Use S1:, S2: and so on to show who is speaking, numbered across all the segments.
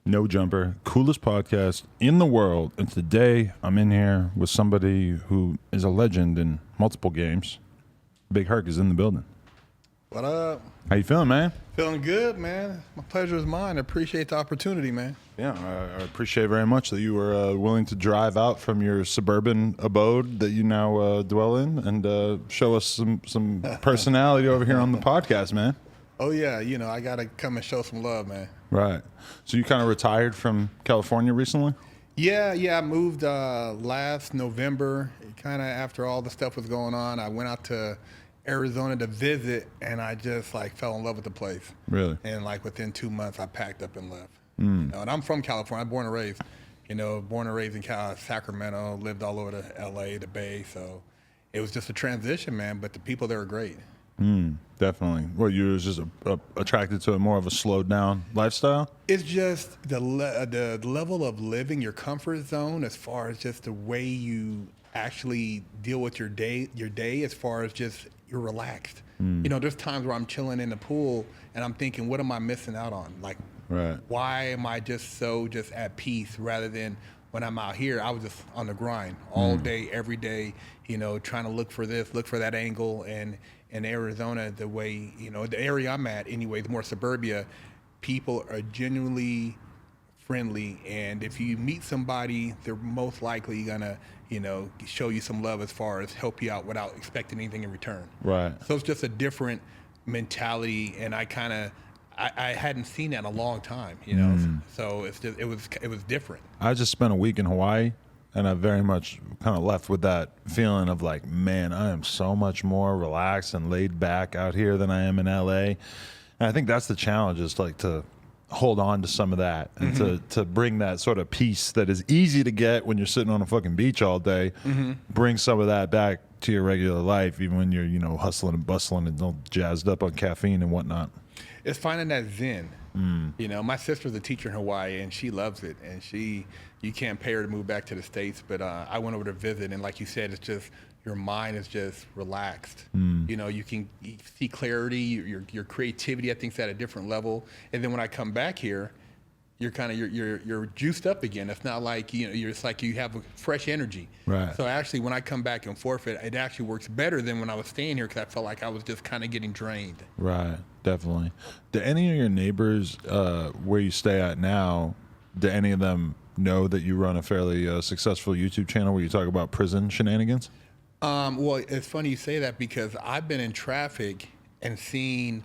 S1: No Jumper, coolest podcast in the world. And today I'm in here with somebody who is a legend in multiple games. Big Herc is in the building.
S2: What up?
S1: How you feeling, man?
S2: Feeling good, man. My pleasure is mine. I appreciate the opportunity, man.
S1: Yeah, I appreciate very much that you were willing to drive out from your suburban abode that you now dwell in and show us some personality over here on the podcast, man.
S2: Oh, yeah. You know, I got to come and show some love, man.
S1: Right. So you kind of retired from California recently?
S2: Yeah. I moved last November. Kind of after all the stuff was going on, I went out to Arizona to visit, and I just fell in love with the place.
S1: Really?
S2: And within 2 months, I packed up and left. You know, and I'm from California. I'm born and raised. You know, born and raised in Sacramento. Lived all over the L.A., the Bay. So it was just a transition, man. But the people there are great.
S1: Definitely. Well, you were just attracted to more of a slowed down lifestyle?
S2: It's just the level of living, your comfort zone, as far as just the way you actually deal with your day, as far as just you're relaxed. You know, there's times where I'm chilling in the pool and I'm thinking, what am I missing out on?
S1: Right.
S2: Why am I just at peace, rather than when I'm out here, I was just on the grind all day, every day, you know, trying to look for this, look for that angle. And in Arizona, the way, you know, the area I'm at anyway, the more suburbia, people are genuinely friendly. And if you meet somebody, they're most likely gonna, you know, show you some love as far as help you out without expecting anything in return.
S1: Right.
S2: So it's just a different mentality. And I hadn't seen that in a long time, you know. So it was different.
S1: I just spent a week in Hawaii, and I very much kind of left with that feeling of like, man, I am so much more relaxed and laid back out here than I am in LA. And I think that's the challenge, is like to hold on to some of that and to bring that sort of peace that is easy to get when you're sitting on a fucking beach all day. Bring some of that back to your regular life, even when you're, you know, hustling and bustling and all jazzed up on caffeine and whatnot.
S2: It's finding that zen. You know, my sister's a teacher in Hawaii, and she loves it. And you can't pay her to move back to the States, but I went over to visit, and like you said, it's just your mind is just relaxed. You know, you see clarity, your creativity, I think, is at a different level. And then when I come back here, you're kind of you're juiced up again. It's not like, you know, it's like you have a fresh energy.
S1: Right.
S2: So actually, when I come back and forfeit, it actually works better than when I was staying here, because I felt like I was just kind of getting drained.
S1: Right. Definitely. Do any of your neighbors where you stay at now, do any of them know that you run a fairly successful YouTube channel where you talk about prison shenanigans?
S2: Well, it's funny you say that, because I've been in traffic and seen,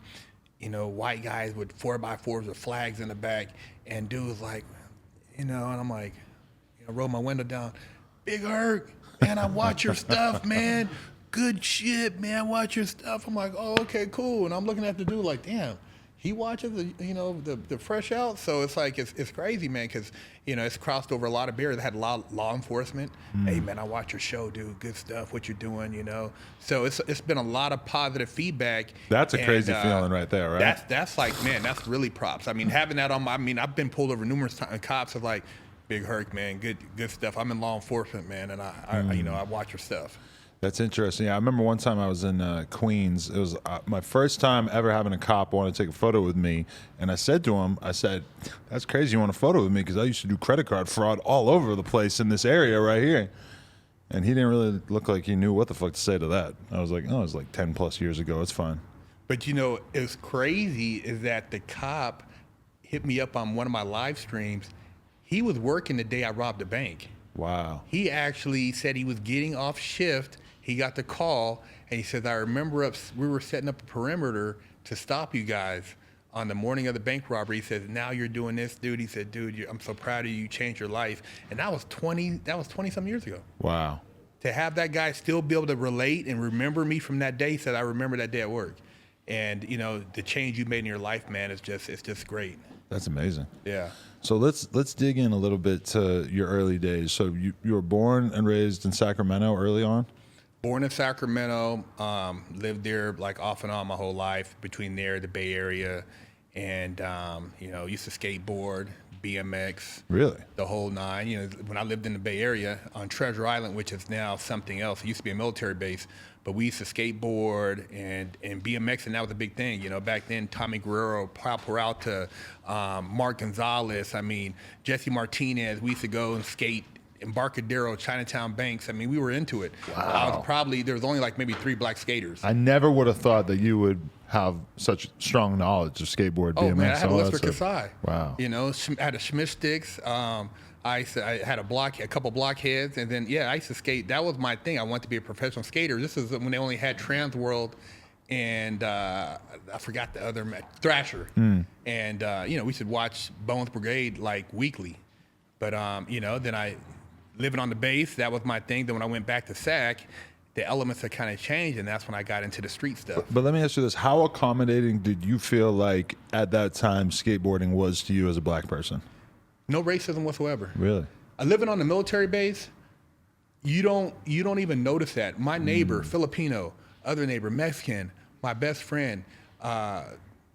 S2: you know, white guys with 4x4s with flags in the back, and dudes like, you know, and I'm like, you know, roll my window down, Big Herc, man, I watch your stuff, man. Good shit, man. Watch your stuff. I'm like, oh, okay, cool. And I'm looking at the dude like, damn, he watches the fresh out. So it's like, it's crazy, man, because, you know, it's crossed over a lot of barriers. I had a lot of law enforcement. Hey, man, I watch your show, dude. Good stuff. What you're doing, you know. So it's been a lot of positive feedback.
S1: That's a crazy feeling right there, right?
S2: That's like, man, that's really props. I mean, having that on I've been pulled over numerous times. Cops are like, Big Herc, man, good stuff. I'm in law enforcement, man, and I you know, I watch your stuff.
S1: That's interesting. Yeah, I remember one time I was in Queens. It was my first time ever having a cop want to take a photo with me. And I said to him, that's crazy you want a photo with me, because I used to do credit card fraud all over the place in this area right here. And he didn't really look like he knew what the fuck to say to that. I was like, oh, it was like 10 plus years ago. It's fine.
S2: But, you know, it's crazy is that the cop hit me up on one of my live streams. He was working the day I robbed a bank.
S1: Wow.
S2: He actually said he was getting off shift. He got the call, and he says, I remember we were setting up a perimeter to stop you guys on the morning of the bank robbery. He says, now you're doing this, dude. He said, dude, I'm so proud of you. You changed your life. And that was 20-some years ago.
S1: Wow.
S2: To have that guy still be able to relate and remember me from that day, he said, I remember that day at work. And, you know, the change you made in your life, man, it's just great.
S1: That's amazing.
S2: Yeah.
S1: So let's dig in a little bit to your early days. So you were born and raised in Sacramento early on?
S2: Born in Sacramento, lived there like off and on my whole life, between there, the Bay Area, and, you know, used to skateboard, BMX,
S1: Really?
S2: the whole nine. You know, when I lived in the Bay Area on Treasure Island, which is now something else. It used to be a military base, but we used to skateboard and BMX, and that was a big thing. You know, back then, Tommy Guerrero, Paul Peralta, Mark Gonzalez, I mean, Jesse Martinez, we used to go and skate Embarcadero, Chinatown Banks. I mean, we were into it.
S1: Wow.
S2: There was only like maybe 3 black skaters.
S1: I never would have thought that you would have such strong knowledge of skateboard, BMX.
S2: Oh man, I had a
S1: all
S2: Lister
S1: that stuff.
S2: Kasai.
S1: Wow.
S2: You know, I had a Schmidt sticks. I had a couple blockheads, and then I used to skate. That was my thing. I wanted to be a professional skater. This is when they only had Trans World, and I forgot the other Thrasher. And you know, we should watch Bones Brigade like weekly. But you know, then living on the base, that was my thing. Then when I went back to SAC, the elements had kind of changed, and that's when I got into the street stuff.
S1: But let me ask you this. How accommodating did you feel like at that time skateboarding was to you as a black person?
S2: No racism whatsoever.
S1: Really?
S2: Living on the military base, you don't even notice that. My neighbor, Filipino, other neighbor, Mexican, my best friend,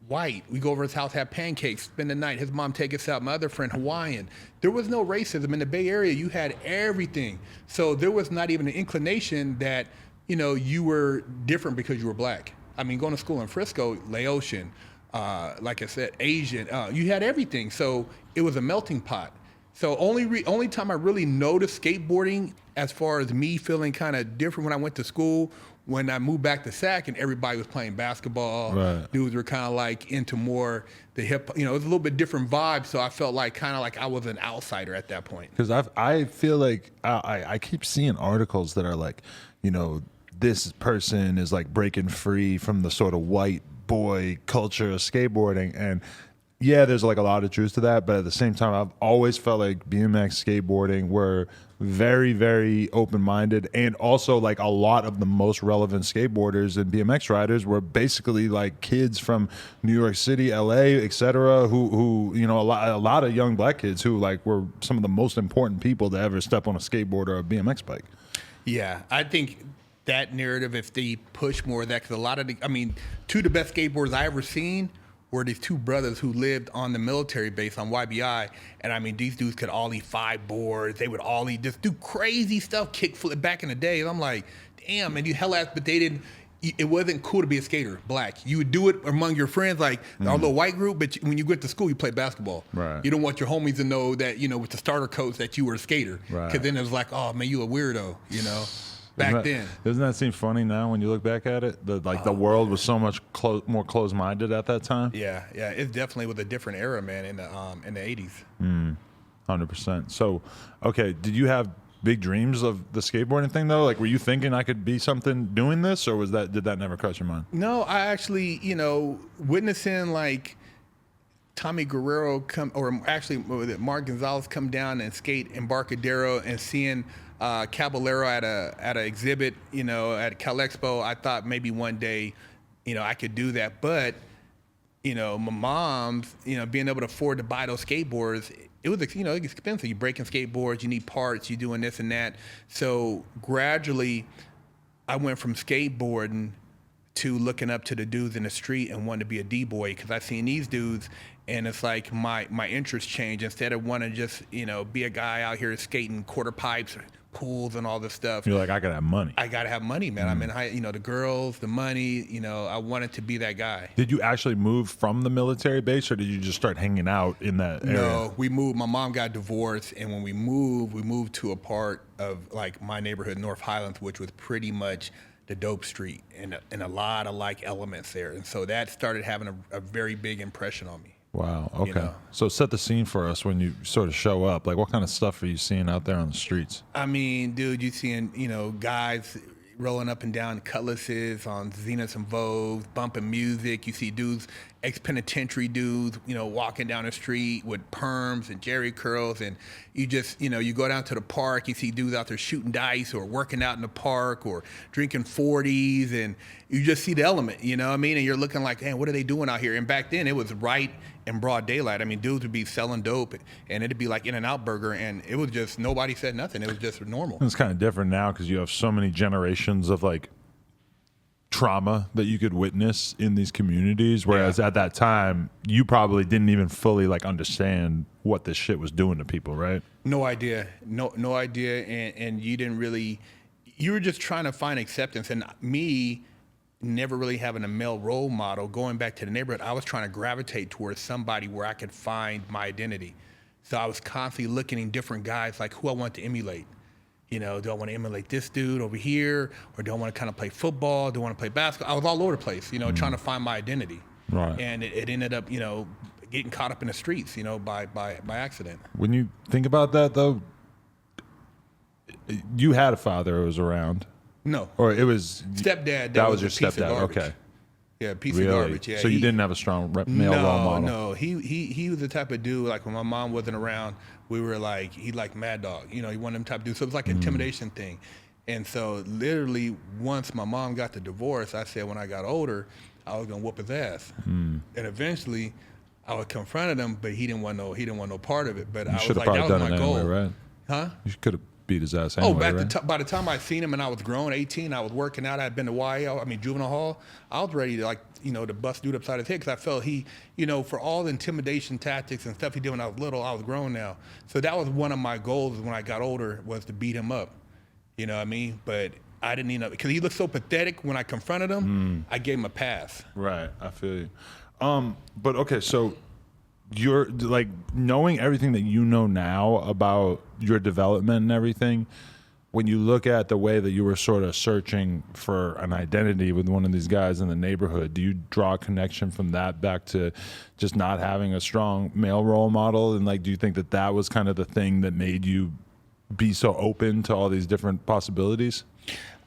S2: white. We go over his house, have pancakes, spend the night. His mom take us out. My other friend, Hawaiian. There was no racism in the Bay Area. You had everything. So there was not even an inclination that, you know, you were different because you were black. I mean, going to school in Frisco, Laotian, like I said, Asian. You had everything. So it was a melting pot. So only time I really noticed skateboarding as far as me feeling kind of different when I went to school, when I moved back to SAC and everybody was playing basketball.
S1: Right.
S2: Dudes were kind of like into more the hip, you know, it was a little bit different vibe. So I felt like kind of like I was an outsider at that point.
S1: Because I feel like I keep seeing articles that are like, you know, this person is like breaking free from the sort of white boy culture of skateboarding. And yeah, there's like a lot of truth to that. But at the same time, I've always felt like BMX skateboarding were very, very open-minded. And also like a lot of the most relevant skateboarders and BMX riders were basically like kids from New York City, LA, et cetera, who you know, a lot of young black kids who like were some of the most important people to ever step on a skateboard or a BMX bike.
S2: Yeah, I think that narrative, if they push more of that, because a lot of two of the best skateboarders I ever seen were these 2 brothers who lived on the military base on YBI. And I mean, these dudes could ollie 5 boards. They would ollie, just do crazy stuff, kickflip back in the day. And I'm like, damn, man, you hell ass, but they didn't, it wasn't cool to be a skater, black. You would do it among your friends, like our little white group, but when you went to school, you played basketball.
S1: Right.
S2: You don't want your homies to know that, you know, with the starter coach that you were a skater.
S1: Right.
S2: Because then it was like, oh, man, you a weirdo, you know? Back then.
S1: Doesn't that seem funny now when you look back at it? The world was so much more closed-minded at that time.
S2: Yeah, it definitely was a different era, man, in the 80s.
S1: 100%. So, okay, did you have big dreams of the skateboarding thing though? Like, were you thinking I could be something doing this, or did that never cross your mind?
S2: No, I actually, you know, witnessing like Tommy Guerrero Mark Gonzalez come down and skate Embarcadero, and seeing Caballero at a exhibit, you know, at Cal Expo, I thought maybe one day, you know, I could do that. But, you know, my mom's, you know, being able to afford to buy those skateboards, it was, you know, it's expensive. You're breaking skateboards, you need parts, you're doing this and that. So gradually, I went from skateboarding to looking up to the dudes in the street and wanting to be a D-boy, because I seen these dudes, and it's like my interest changed. Instead of wanting to just, you know, be a guy out here skating quarter pipes, pools and all this stuff.
S1: You're like, I gotta have money.
S2: I gotta have money, man. I mean, you know, the girls, the money, you know, I wanted to be that guy.
S1: Did you actually move from the military base, or did you just start hanging out in that area?
S2: No, we moved. My mom got divorced, and when we moved to a part of like my neighborhood, North Highlands, which was pretty much the dope street, and a lot of like elements there. And so that started having a very big impression on me.
S1: Wow. Okay.
S2: You know?
S1: So set the scene for us when you sort of show up. Like, what kind of stuff are you seeing out there on the streets?
S2: I mean, dude, you seeing, you know, guys rolling up and down cutlasses on Zenith and Vogue, bumping music. You see dudes, ex-penitentiary dudes, you know, walking down the street with perms and jerry curls. And you just, you know, you go down to the park, you see dudes out there shooting dice or working out in the park or drinking 40s. And you just see the element, you know what I mean? And you're looking like, man, what are they doing out here? And back then it was right in broad daylight. I mean, dudes would be selling dope, and it'd be like In-N-Out Burger, and it was just, nobody said nothing. It was just normal.
S1: It's kind of different now because you have so many generations of like trauma that you could witness in these communities, whereas at that time you probably didn't even fully like understand what this shit was doing to people, right?
S2: No idea. No idea. And you didn't really, you were just trying to find acceptance. And me never really having a male role model, going back to the neighborhood, I was trying to gravitate towards somebody where I could find my identity. So I was constantly looking in different guys, like who I want to emulate. You know, do I want to emulate this dude over here? Or do I want to kind of play football? Do I want to play basketball? I was all over the place, you know, trying to find my identity.
S1: Right.
S2: And it ended up, you know, getting caught up in the streets, you know, by accident.
S1: When you think about that, though, you had a father who was around.
S2: No.
S1: Or it was...
S2: Stepdad.
S1: That was your stepdad, okay.
S2: Yeah, piece of garbage. Yeah,
S1: so you didn't have a strong male role model?
S2: No, he was the type of dude, like when my mom wasn't around, we were like, he liked Mad Dog. You know, he one of them type of dudes. So it was like an intimidation thing. And so literally once my mom got the divorce, I said when I got older, I was going to whoop his ass. And eventually I would confront him, but he didn't want no part of it. But I was like, that was my goal.
S1: Anyway, right?
S2: Huh?
S1: You could have beat his ass anyway, right?
S2: By the time I seen him and I was grown, 18, I was working out. I had been to juvenile hall. I was ready to, like, you know, to bust dude upside his head because I felt he, you know, for all the intimidation tactics and stuff he did when I was little, I was grown now. So that was one of my goals when I got older, was to beat him up. You know what I mean? But I didn't even know, because he looked so pathetic when I confronted him, I gave him a pass.
S1: Right, I feel you. But okay, so you're like, knowing everything that you know now about your development and everything, when you look at the way that you were sort of searching for an identity with one of these guys in the neighborhood, do you draw a connection from that back to just not having a strong male role model? And like, do you think that that was kind of the thing that made you be so open to all these different possibilities?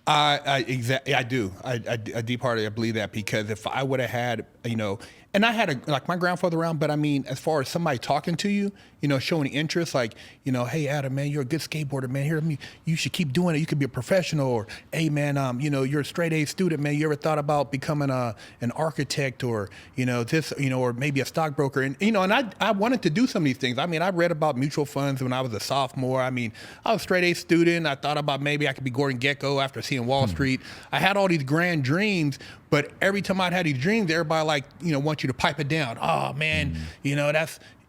S2: Exactly. I do. I deep hearted, I believe that, because if I would have had, you know, and I had like my grandfather around, but I mean, as far as somebody talking to you, you know, showing interest, like, you know, hey, Adam, man, you're a good skateboarder, man. Here, you should keep doing it. You could be a professional. Or, hey, man, you know, you're a straight A student, man. You ever thought about becoming an architect, or, you know, this, you know, or maybe a stockbroker? And, you know, and I wanted to do some of these things. I mean, I read about mutual funds when I was a sophomore. I mean, I was a straight A student. I thought about maybe I could be Gordon Gekko after seeing Wall Street. I had all these grand dreams, but every time I'd had these dreams, everybody, like, you know, want you to pipe it down. Oh, man, you know,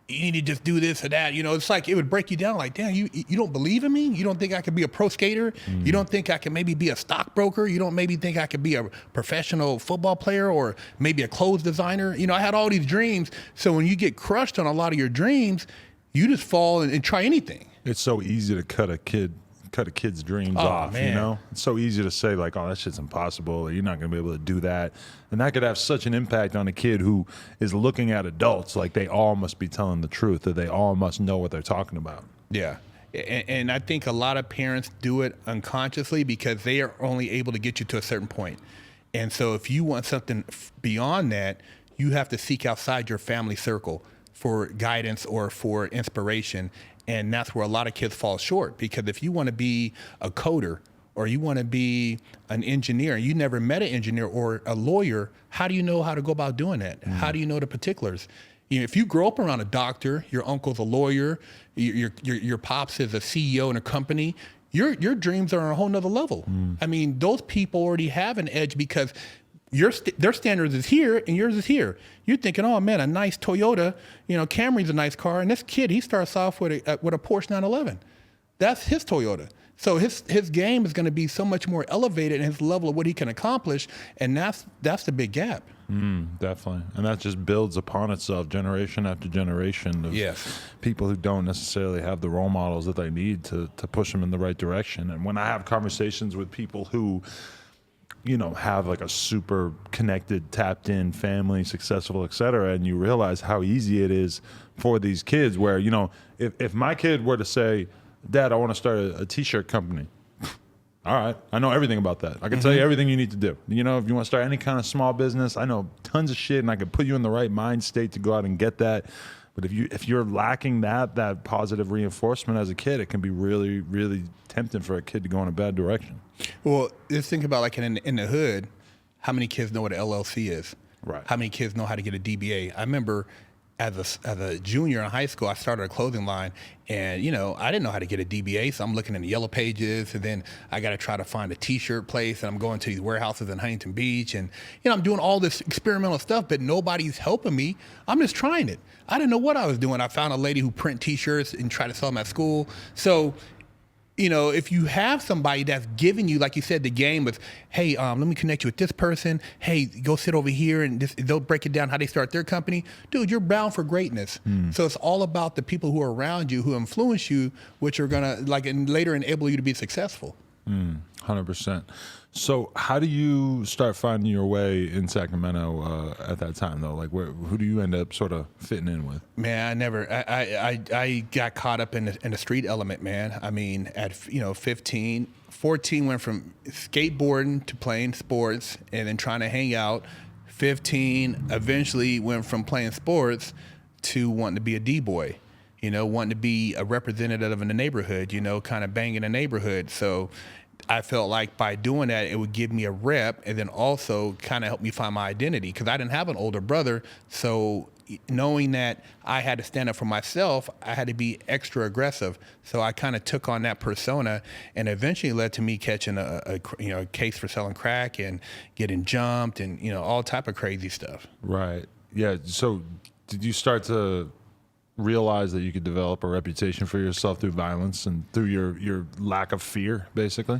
S2: you need to just do this or that. You know, it's like, it would break you down. Like, damn, you don't believe in me? You don't think I could be a pro skater? You don't think I can maybe be a stockbroker? You don't maybe think I could be a professional football player, or maybe a clothes designer? You know, I had all these dreams. So when you get crushed on a lot of your dreams, you just fall and try anything.
S1: It's so easy to cut a kid's dreams off, man. You know? It's so easy to say, like, oh, that shit's impossible, or you're not going to be able to do that. And that could have such an impact on a kid who is looking at adults like they all must be telling the truth, that they all must know what they're talking about.
S2: Yeah. And I think a lot of parents do it unconsciously because they are only able to get you to a certain point. And so if you want something beyond that, you have to seek outside your family circle for guidance or for inspiration. And that's where a lot of kids fall short, because if you want to be a coder, or you want to be an engineer, and you never met an engineer or a lawyer, how do you know how to go about doing that? How do you know the particulars? You know, if you grow up around a doctor, your uncle's a lawyer, your pops is a CEO in a company, your dreams are on a whole nother level. I mean, those people already have an edge because their standards is here and yours is here. You're thinking, oh man, a nice Toyota, you know, Camry's a nice car, and this kid, he starts off with a Porsche 911. That's his Toyota. So his game is going to be so much more elevated in his level of what he can accomplish, and that's the big gap.
S1: Definitely, and that just builds upon itself generation after generation of people who don't necessarily have the role models that they need to push them in the right direction. And when I have conversations with people who, you know, have like a super connected, tapped in family, successful, et cetera, and you realize how easy it is for these kids, where, you know, if my kid were to say, Dad, I want to start a t-shirt company. All right, I know everything about that. I can tell you everything you need to do. You know, if you want to start any kind of small business, I know tons of shit, and I can put you in the right mind state to go out and get that. But if you're lacking that positive reinforcement as a kid, it can be really, really tempting for a kid to go in a bad direction.
S2: Well, just think about, like, in the hood, how many kids know what an LLC is?
S1: Right.
S2: How many kids know how to get a DBA? I remember as a junior in high school, I started a clothing line, and I didn't know how to get a DBA, so I'm looking in the yellow pages, and then I got to try to find a T-shirt place, and I'm going to these warehouses in Huntington Beach, and I'm doing all this experimental stuff, but nobody's helping me. I'm just trying it. I didn't know what I was doing. I found a lady who print T-shirts and try to sell them at school. So if you have somebody that's giving you, like you said, the game of, hey, let me connect you with this person. Hey, go sit over here, and they'll break it down how they start their company. Dude, you're bound for greatness. So it's all about the people who are around you, who influence you, which are gonna and later enable you to be successful.
S1: 100%. So how do you start finding your way in Sacramento at that time, though? Like, who do you end up sort of fitting in with?
S2: Man, I got caught up in the street element, man. I mean, at 15, 14 went from skateboarding to playing sports and then trying to hang out. 15 eventually went from playing sports to wanting to be a D-boy. Wanting to be a representative in the neighborhood, kind of banging the neighborhood. So I felt like by doing that, it would give me a rep, and then also kind of help me find my identity, because I didn't have an older brother. So knowing that I had to stand up for myself, I had to be extra aggressive. So I kind of took on that persona, and eventually led to me catching a case for selling crack and getting jumped and all type of crazy stuff.
S1: Right. Yeah. So did you start to realize that you could develop a reputation for yourself through violence and through your lack of fear, basically?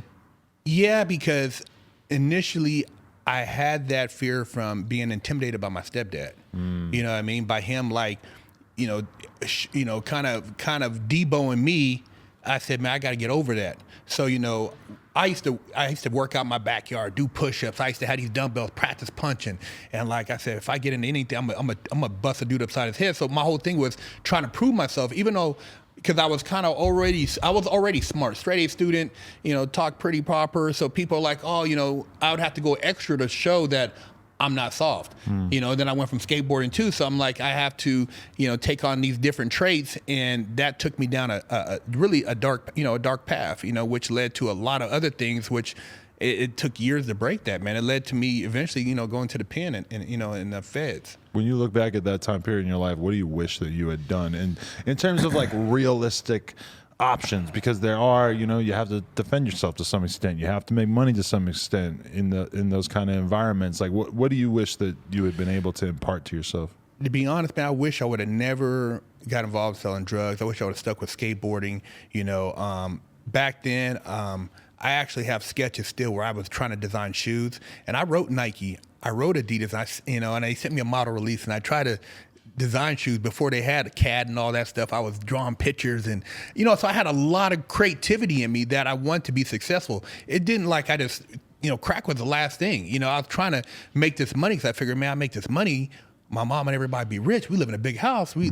S2: Yeah, because initially I had that fear from being intimidated by my stepdad. You know what I mean? By him, like, kind of deboing me. I said, man, I got to get over that. So, I used to work out in my backyard, do push-ups. I used to have these dumbbells, practice punching. And like I said, if I get into anything, I'm a bust a dude upside his head. So my whole thing was trying to prove myself, even though, because I was already smart, straight A student, talk pretty proper. So people are like, oh, I would have to go extra to show that I'm not soft. Then I went from skateboarding too. So I'm like, I have to, take on these different traits. And that took me down a really dark path, which led to a lot of other things, which it took years to break that, man. It led to me eventually, going to the pen and in the feds.
S1: When you look back at that time period in your life, what do you wish that you had done? And in terms of like realistic options, because there are, you have to defend yourself to some extent. You have to make money to some extent in those kind of environments. Like, what do you wish that you had been able to impart to yourself?
S2: To be honest, man, I wish I would have never got involved selling drugs. I wish I would have stuck with skateboarding. Back then, I actually have sketches still where I was trying to design shoes, and I wrote Nike, I wrote Adidas, and they sent me a model release, and I tried to design shoes before they had CAD and all that stuff. I was drawing pictures, and so I had a lot of creativity in me that I want to be successful. It didn't like I just crack was the last thing. I was trying to make this money, because I figured, man, I make this money, my mom and everybody be rich. We live in a big house. We,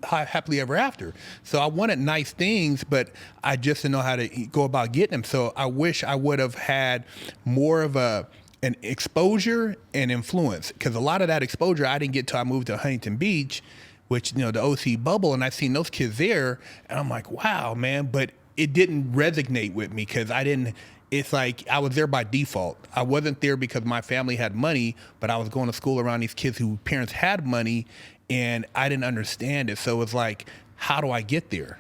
S2: happily ever after. So I wanted nice things, but I just didn't know how to go about getting them. So I wish I would have had more of an exposure and influence, because a lot of that exposure I didn't get till I moved to Huntington Beach, which, the OC bubble, and I seen those kids there, and I'm like, wow, man, but it didn't resonate with me, because it's like I was there by default. I wasn't there because my family had money, but I was going to school around these kids whose parents had money, and I didn't understand it. So it's like, how do I get there?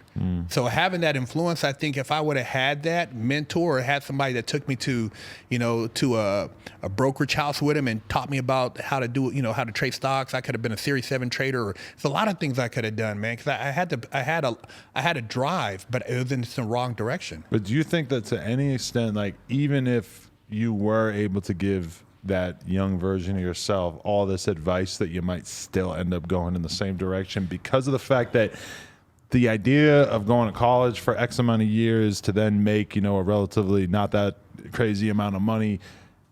S2: So having that influence, I think if I would have had that mentor or had somebody that took me to, a brokerage house with him and taught me about how to do, how to trade stocks, I could have been a Series 7 trader. It's a lot of things I could have done, man, because I had a drive, but it was in the wrong direction.
S1: But do you think that to any extent, like, even if you were able to give that young version of yourself all this advice, that you might still end up going in the same direction, because of the fact that the idea of going to college for X amount of years to then make, a relatively not that crazy amount of money,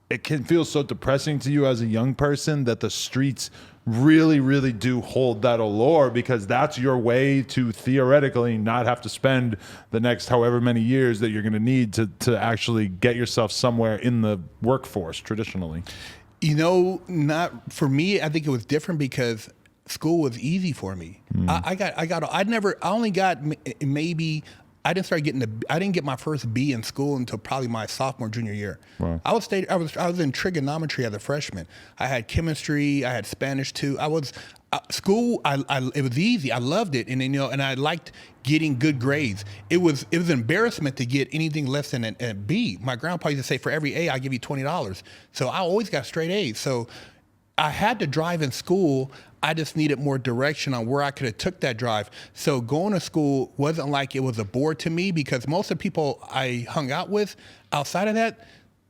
S1: it can feel so depressing to you as a young person, that the streets really, really do hold that allure, because that's your way to theoretically not have to spend the next however many years that you're going to need to actually get yourself somewhere in the workforce traditionally.
S2: Not for me. I think it was different because school was easy for me. I didn't get my first B in school until probably my sophomore, junior year. Wow. I was in trigonometry as a freshman. I had chemistry, I had Spanish too. I was school, it was easy. I loved it, and then, and I liked getting good grades. It was an embarrassment to get anything less than a B. My grandpa used to say, for every A, I give you $20. So I always got straight A's. So I had to drive in school. I just needed more direction on where I could have took that drive. So going to school wasn't like it was a bore to me, because most of the people I hung out with outside of that,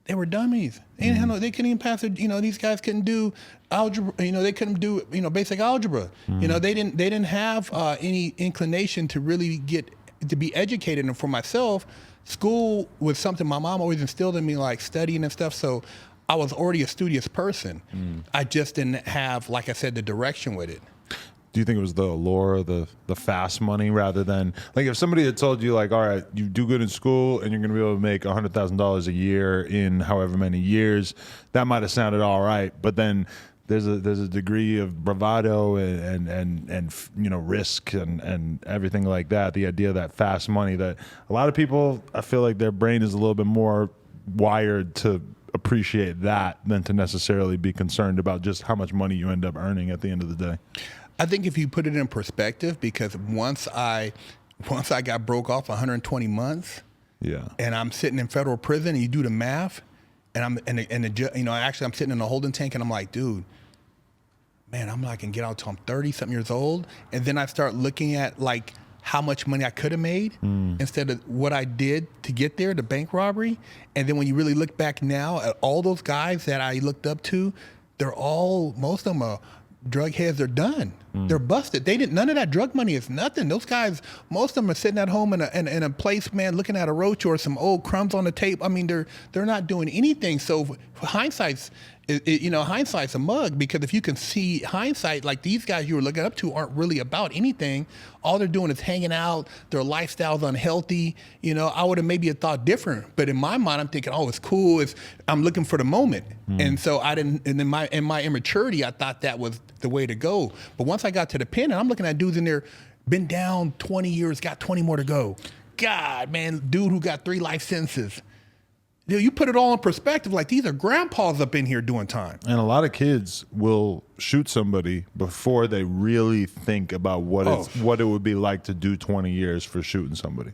S2: they were dummies. They couldn't even pass it. These guys couldn't do algebra. They couldn't do basic algebra. They didn't have any inclination to really get to be educated. And for myself, school was something my mom always instilled in me, like studying and stuff. So I was already a studious person. I just didn't have, like I said, the direction with it.
S1: Do you think it was the allure, the fast money, rather than, like, if somebody had told you, like, all right, you do good in school and you're going to be able to make $100,000 a year in however many years, that might have sounded all right. But then there's a degree of bravado and risk and everything like that. The idea of that fast money, that a lot of people, I feel like their brain is a little bit more wired to appreciate that than to necessarily be concerned about just how much money you end up earning at the end of the day.
S2: I think if you put it in perspective, because once I got broke off 120 months, and I'm sitting in federal prison, and you do the math, and I'm I'm sitting in a holding tank, and I'm like, dude, man, I'm not gonna get out till I'm 30-something years old, and then I start looking at, like, how much money I could have made instead of what I did to get there, the bank robbery. And then when you really look back now at all those guys that I looked up to, most of them are drug heads. They're done. They're busted. None of that drug money is nothing. Those guys, most of them are sitting at home in a place, man, looking at a roach or some old crumbs on the tape. I mean, they're not doing anything. So hindsight's a mug, because if you can see hindsight, like, these guys you were looking up to aren't really about anything. All they're doing is hanging out. Their lifestyle's unhealthy. I would have maybe thought different, but in my mind, I'm thinking, oh, it's cool. I'm looking for the moment, and so I didn't. And in my immaturity, I thought that was the way to go. But once I got to the pen, and I'm looking at dudes in there, been down 20 years, got 20 more to go. God, man, dude who got 3 life sentences. You put it all in perspective, like, these are grandpas up in here doing time.
S1: And a lot of kids will shoot somebody before they really think about what it would be like to do 20 years for shooting somebody.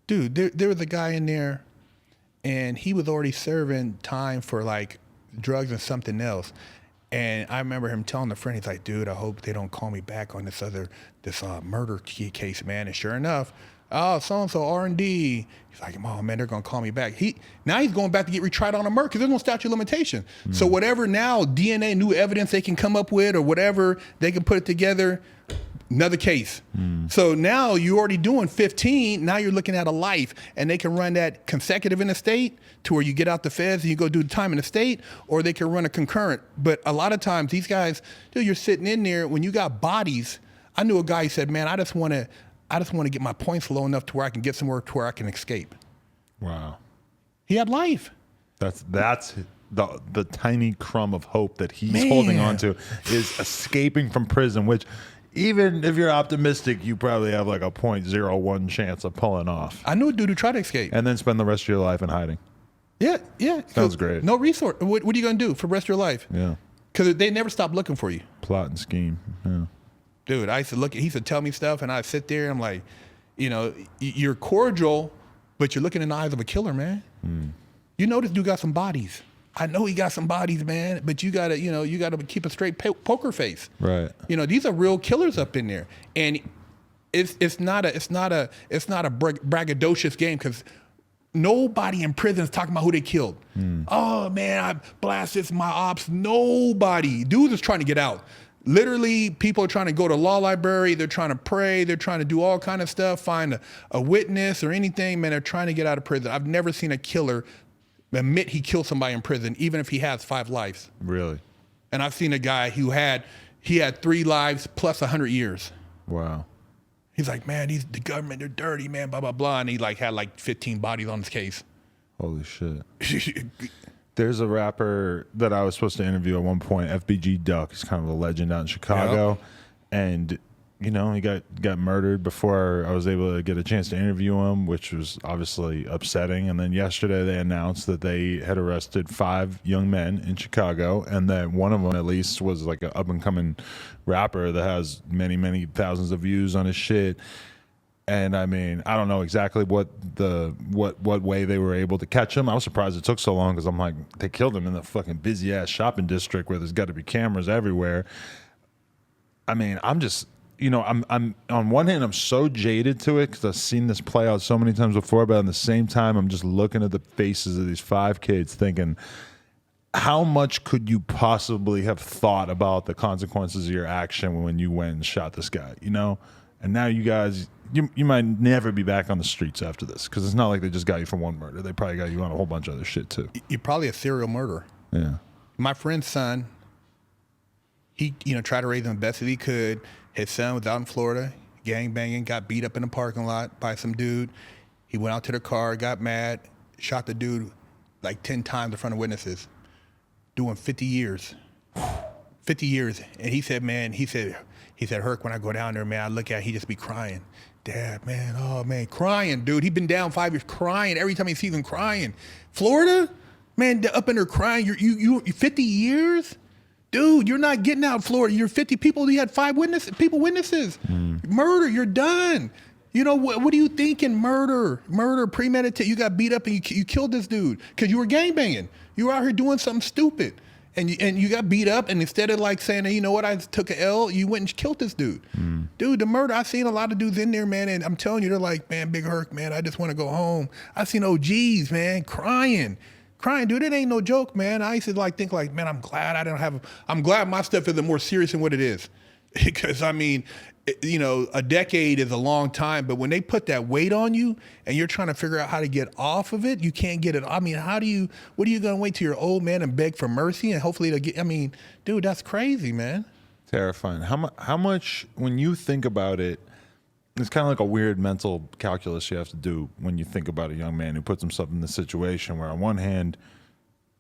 S2: Dude, there was a guy in there, and he was already serving time for, like, drugs and something else. And I remember him telling a friend, he's like, dude, I hope they don't call me back on this murder case, man. And sure enough, oh, so-and-so R&D. He's like, oh, man, they're going to call me back. Now he's going back to get retried on a murder because there's no statute of limitation. So whatever now DNA, new evidence they can come up with, or whatever, they can put it together, another case. So now you're already doing 15. Now you're looking at a life, and they can run that consecutive in the state to where you get out the feds and you go do the time in the state, or they can run a concurrent. But a lot of times these guys, dude, you're sitting in there when you got bodies. I knew a guy who said, man, I just want to get my points low enough to where I can get somewhere to where I can escape.
S1: Wow.
S2: He had life.
S1: That's the tiny crumb of hope that he's holding on to, is escaping from prison, which, even if you're optimistic, you probably have like a 0.01 chance of pulling off.
S2: I knew a dude who tried to escape.
S1: And then spend the rest of your life in hiding.
S2: Yeah.
S1: Sounds great.
S2: No resource. What are you going to do for the rest of your life?
S1: Yeah.
S2: Because they never stop looking for you.
S1: Plot and scheme. Yeah.
S2: Dude, he used to tell me stuff, and I sit there, and I'm like, you're cordial, but you're looking in the eyes of a killer, man. This dude got some bodies. I know he got some bodies, man, but you gotta keep a straight poker face.
S1: Right.
S2: These are real killers up in there, and it's not a braggadocious game, because nobody in prison is talking about who they killed. Oh man, I blasted my ops. Nobody. Dudes is trying to get out. Literally, people are trying to go to law library. They're trying to pray. They're trying to do all kind of stuff, find a witness or anything. Man, they're trying to get out of prison. I've never seen a killer admit he killed somebody in prison, even if he has 5 lives.
S1: Really?
S2: And I've seen a guy who had 3 lives plus 100 years.
S1: Wow.
S2: He's like, man, the government, they're dirty, man, blah, blah, blah. And he had 15 bodies on his case.
S1: Holy shit. There's a rapper that I was supposed to interview at one point, FBG Duck. He's kind of a legend out in Chicago.
S2: Yep.
S1: And you know, he got murdered before I was able to get a chance to interview him, which was obviously upsetting. And then yesterday they announced that they had arrested 5 young men in Chicago, and that one of them at least was like an up and coming rapper that has many, many thousands of views on his shit. And I mean, I don't know exactly what way they were able to catch him. I was surprised it took so long, because I'm like, they killed him in the fucking busy ass shopping district where there's got to be cameras everywhere. I mean, I'm just, you know, I'm on one hand, I'm so jaded to it because I've seen this play out so many times before, but at the same time, I'm just looking at the faces of these 5 kids thinking, how much could you possibly have thought about the consequences of your action when you went and shot this guy, you know? And now you guys, you might never be back on the streets after this, because it's not like they just got you for one murder. They probably got you on a whole bunch of other shit too.
S2: You're probably a serial murderer.
S1: Yeah.
S2: My friend's son, he, you know, tried to raise him the best as he could. His son was out in Florida, gang banging, got beat up in the parking lot by some dude. He went out to the car, got mad, shot the dude like 10 times in front of witnesses, doing 50 years. 50 years. And he said, man, he said, Herc, when I go down there, man, I look at it, he just be crying. Dad, man, oh, man, crying, dude. He been down 5 years crying. Every time he sees him crying. Florida? Man, up in there crying. You 50 years? Dude, you're not getting out of Florida. You're 50 people. You had 5 witnesses. Murder, you're done. You know, what are you thinking? Murder, premeditated. You got beat up and you killed this dude because you were gangbanging. You were out here doing something stupid. And you got beat up, and instead of like saying, hey, you know what, I took an L, you went and killed this dude. Dude, the murder, I've seen a lot of dudes in there, man, and I'm telling you, they're like, man, Big Herc, man, I just want to go home. I've seen OGs, man, crying, dude, it ain't no joke, man. I used to like think like, man, I'm glad my stuff isn't more serious than what it is. Because, I mean, you know, a decade is a long time, but when they put that weight on you and you're trying to figure out how to get off of it, you can't get it. I mean, what are you going to wait till you're old, man, and beg for mercy and hopefully they'll get, I mean, dude, that's crazy, man.
S1: Terrifying. How much, when you think about it, it's kind of like a weird mental calculus you have to do when you think about a young man who puts himself in this situation where on one hand,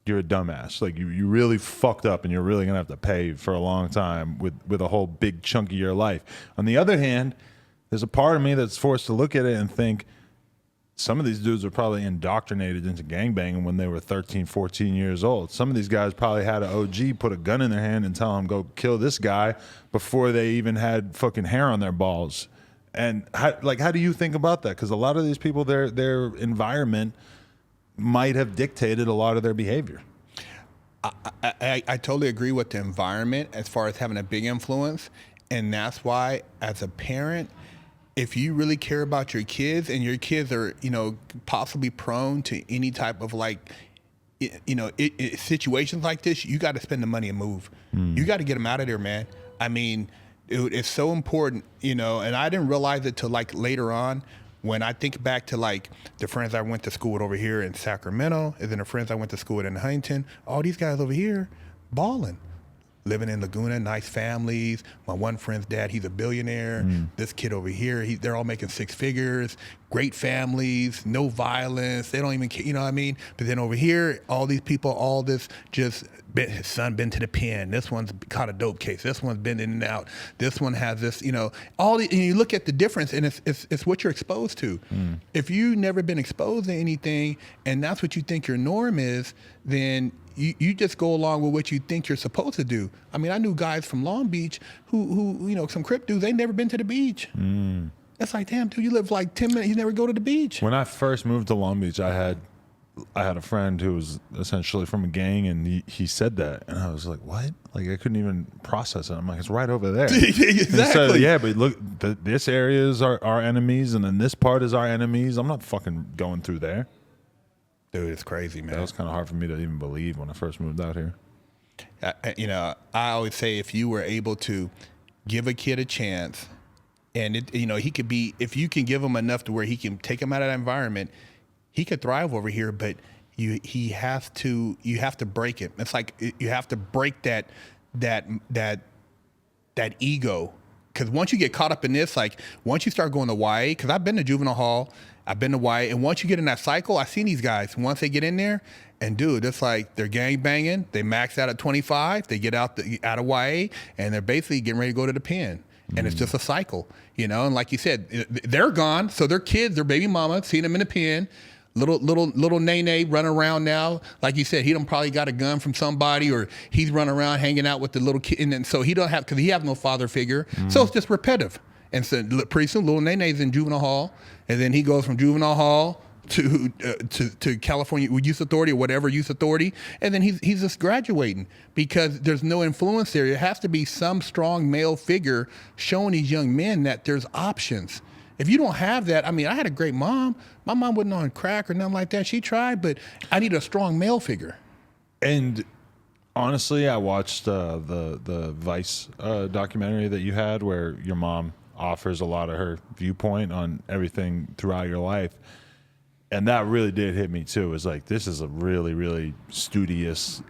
S1: you're a dumbass. Like you really fucked up and you're really going to have to pay for a long time with a whole big chunk of your life. On the other hand, there's a part of me that's forced to look at it and think some of these dudes were probably indoctrinated into gangbanging when they were 13, 14 years old. Some of these guys probably had an OG put a gun in their hand and tell them go kill this guy before they even had fucking hair on their balls. And how do you think about that? Because a lot of these people, their environment might have dictated a lot of their behavior.
S2: I totally agree with the environment as far as having a big influence. And that's why, as a parent, if you really care about your kids and your kids are, you know, possibly prone to any type of like, you know, situations like this, you got to spend the money and move. You got to get them out of there, man. I mean, it's so important, you know, and I didn't realize it till like later on. When I think back to like the friends I went to school with over here in Sacramento, and then the friends I went to school with in Huntington, all these guys over here balling, living in Laguna, nice families. My one friend's dad, he's a billionaire. This kid over here, they're all making 6 figures, great families, no violence. They don't even care, you know what I mean? But then over here, all these people, all this just, his son been to the pen. This one's caught a dope case. This one's been in and out. This one has this, you know, and you look at the difference, and it's what you're exposed to. If you've never been exposed to anything, and that's what you think your norm is, then you just go along with what you think you're supposed to do. I mean, I knew guys from Long Beach who you know, some Crip dudes, they never been to the beach. It's like, damn, dude, you live like 10 minutes, you never go to the beach.
S1: When I first moved to Long Beach, I had a friend who was essentially from a gang, and he said that, and I was like, what? Like, I couldn't even process it. I'm like, it's right over there.
S2: Exactly.
S1: Said, yeah, but look, this area is our enemies, and then this part is our enemies. I'm not fucking going through there.
S2: Dude, it's crazy, man.
S1: That was kind of hard for me to even believe when I first moved out here.
S2: You know, I always say if you were able to give a kid a chance, and you know, he could be, if you can give him enough to where he can take him out of that environment, he could thrive over here. But you have to break it. It's like you have to break that ego. Because once you get caught up in this, like once you start going to YA, because I've been to juvenile hall, I've been to YA, and once you get in that cycle, I've seen these guys, once they get in there, and dude, it's like they're gang banging, they max out at 25, they get out of YA, and they're basically getting ready to go to the pen. And it's just a cycle, you know. And like you said, they're gone, so their kids, their baby mama, seeing them in the pen, little Nene running around now. Like you said, he done probably got a gun from somebody, or he's running around hanging out with the little kid, and then, so he don't have, because he have no father figure. So it's just repetitive. And so pretty soon, little Nene's in juvenile hall, and then he goes from juvenile hall to California Youth Authority or whatever youth authority, and then he's just graduating because there's no influence there. There has to be some strong male figure showing these young men that there's options. If you don't have that, I mean, I had a great mom. My mom wasn't on crack or nothing like that. She tried, but I need a strong male figure.
S1: And honestly, I watched the Vice documentary that you had, where your mom offers a lot of her viewpoint on everything throughout your life. And that really did hit me too. It was like, this is a really, really studious,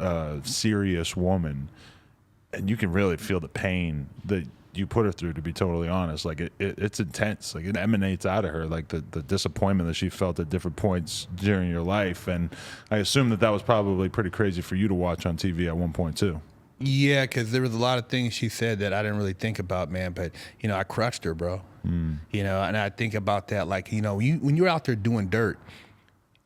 S1: serious woman. And you can really feel the pain that you put her through, to be totally honest. Like it's intense. Like it emanates out of her, like the disappointment that she felt at different points during your life. And I assume that was probably pretty crazy for you to watch on TV at one point too.
S2: Yeah, because there was a lot of things she said that I didn't really think about, man. But, you know, I crushed her, bro. You know, and I think about that, like, you know, when you're out there doing dirt,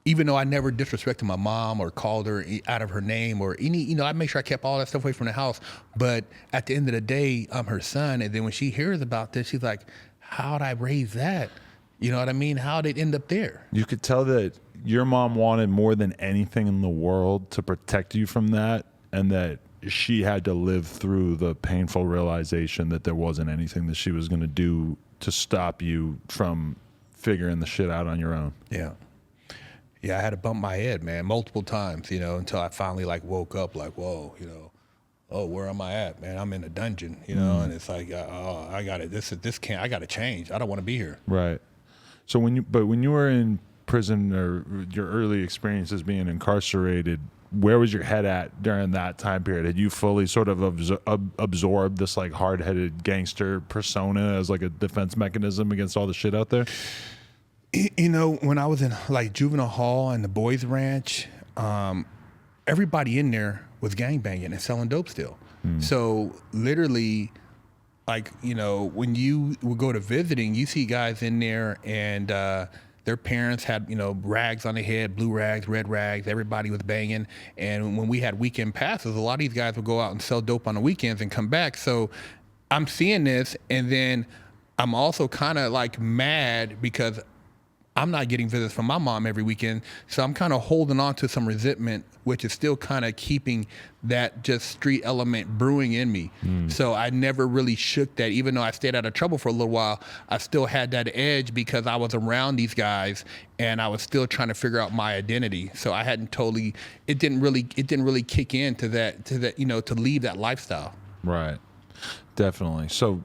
S2: even though I never disrespected my mom or called her out of her name or any, you know, I make sure I kept all that stuff away from the house. But at the end of the day, I'm her son. And then when she hears about this, she's like, how'd I raise that? You know what I mean? How'd it end up there?
S1: You could tell that your mom wanted more than anything in the world to protect you from that, and that she had to live through the painful realization that there wasn't anything that she was going to do to stop you from figuring the shit out on your own.
S2: Yeah. Yeah, I had to bump my head, man, multiple times, you know, until I finally like woke up like, whoa, you know, oh, where am I at, man? I'm in a dungeon, you know, and it's like, oh, I got it. I got to change. I don't want to be here.
S1: Right. So when you were in prison, or your early experiences being incarcerated, where was your head at during that time period? Had you fully sort of absorbed this like hard-headed gangster persona as like a defense mechanism against all the shit out there?
S2: You know, when I was in like juvenile hall and the boys ranch, everybody in there was gangbanging and selling dope still. So literally, like, you know, when you would go to visiting, you see guys in there and their parents had, you know, rags on their head, blue rags, red rags. Everybody was banging. And when we had weekend passes, a lot of these guys would go out and sell dope on the weekends and come back. So I'm seeing this, and then I'm also kind of like mad because I'm not getting visits from my mom every weekend. So I'm kind of holding on to some resentment, which is still kind of keeping that just street element brewing in me. So I never really shook that. Even though I stayed out of trouble for a little while, I still had that edge because I was around these guys and I was still trying to figure out my identity. So I hadn't totally, it didn't really kick in to that, you know, to leave that lifestyle.
S1: Right. Definitely. So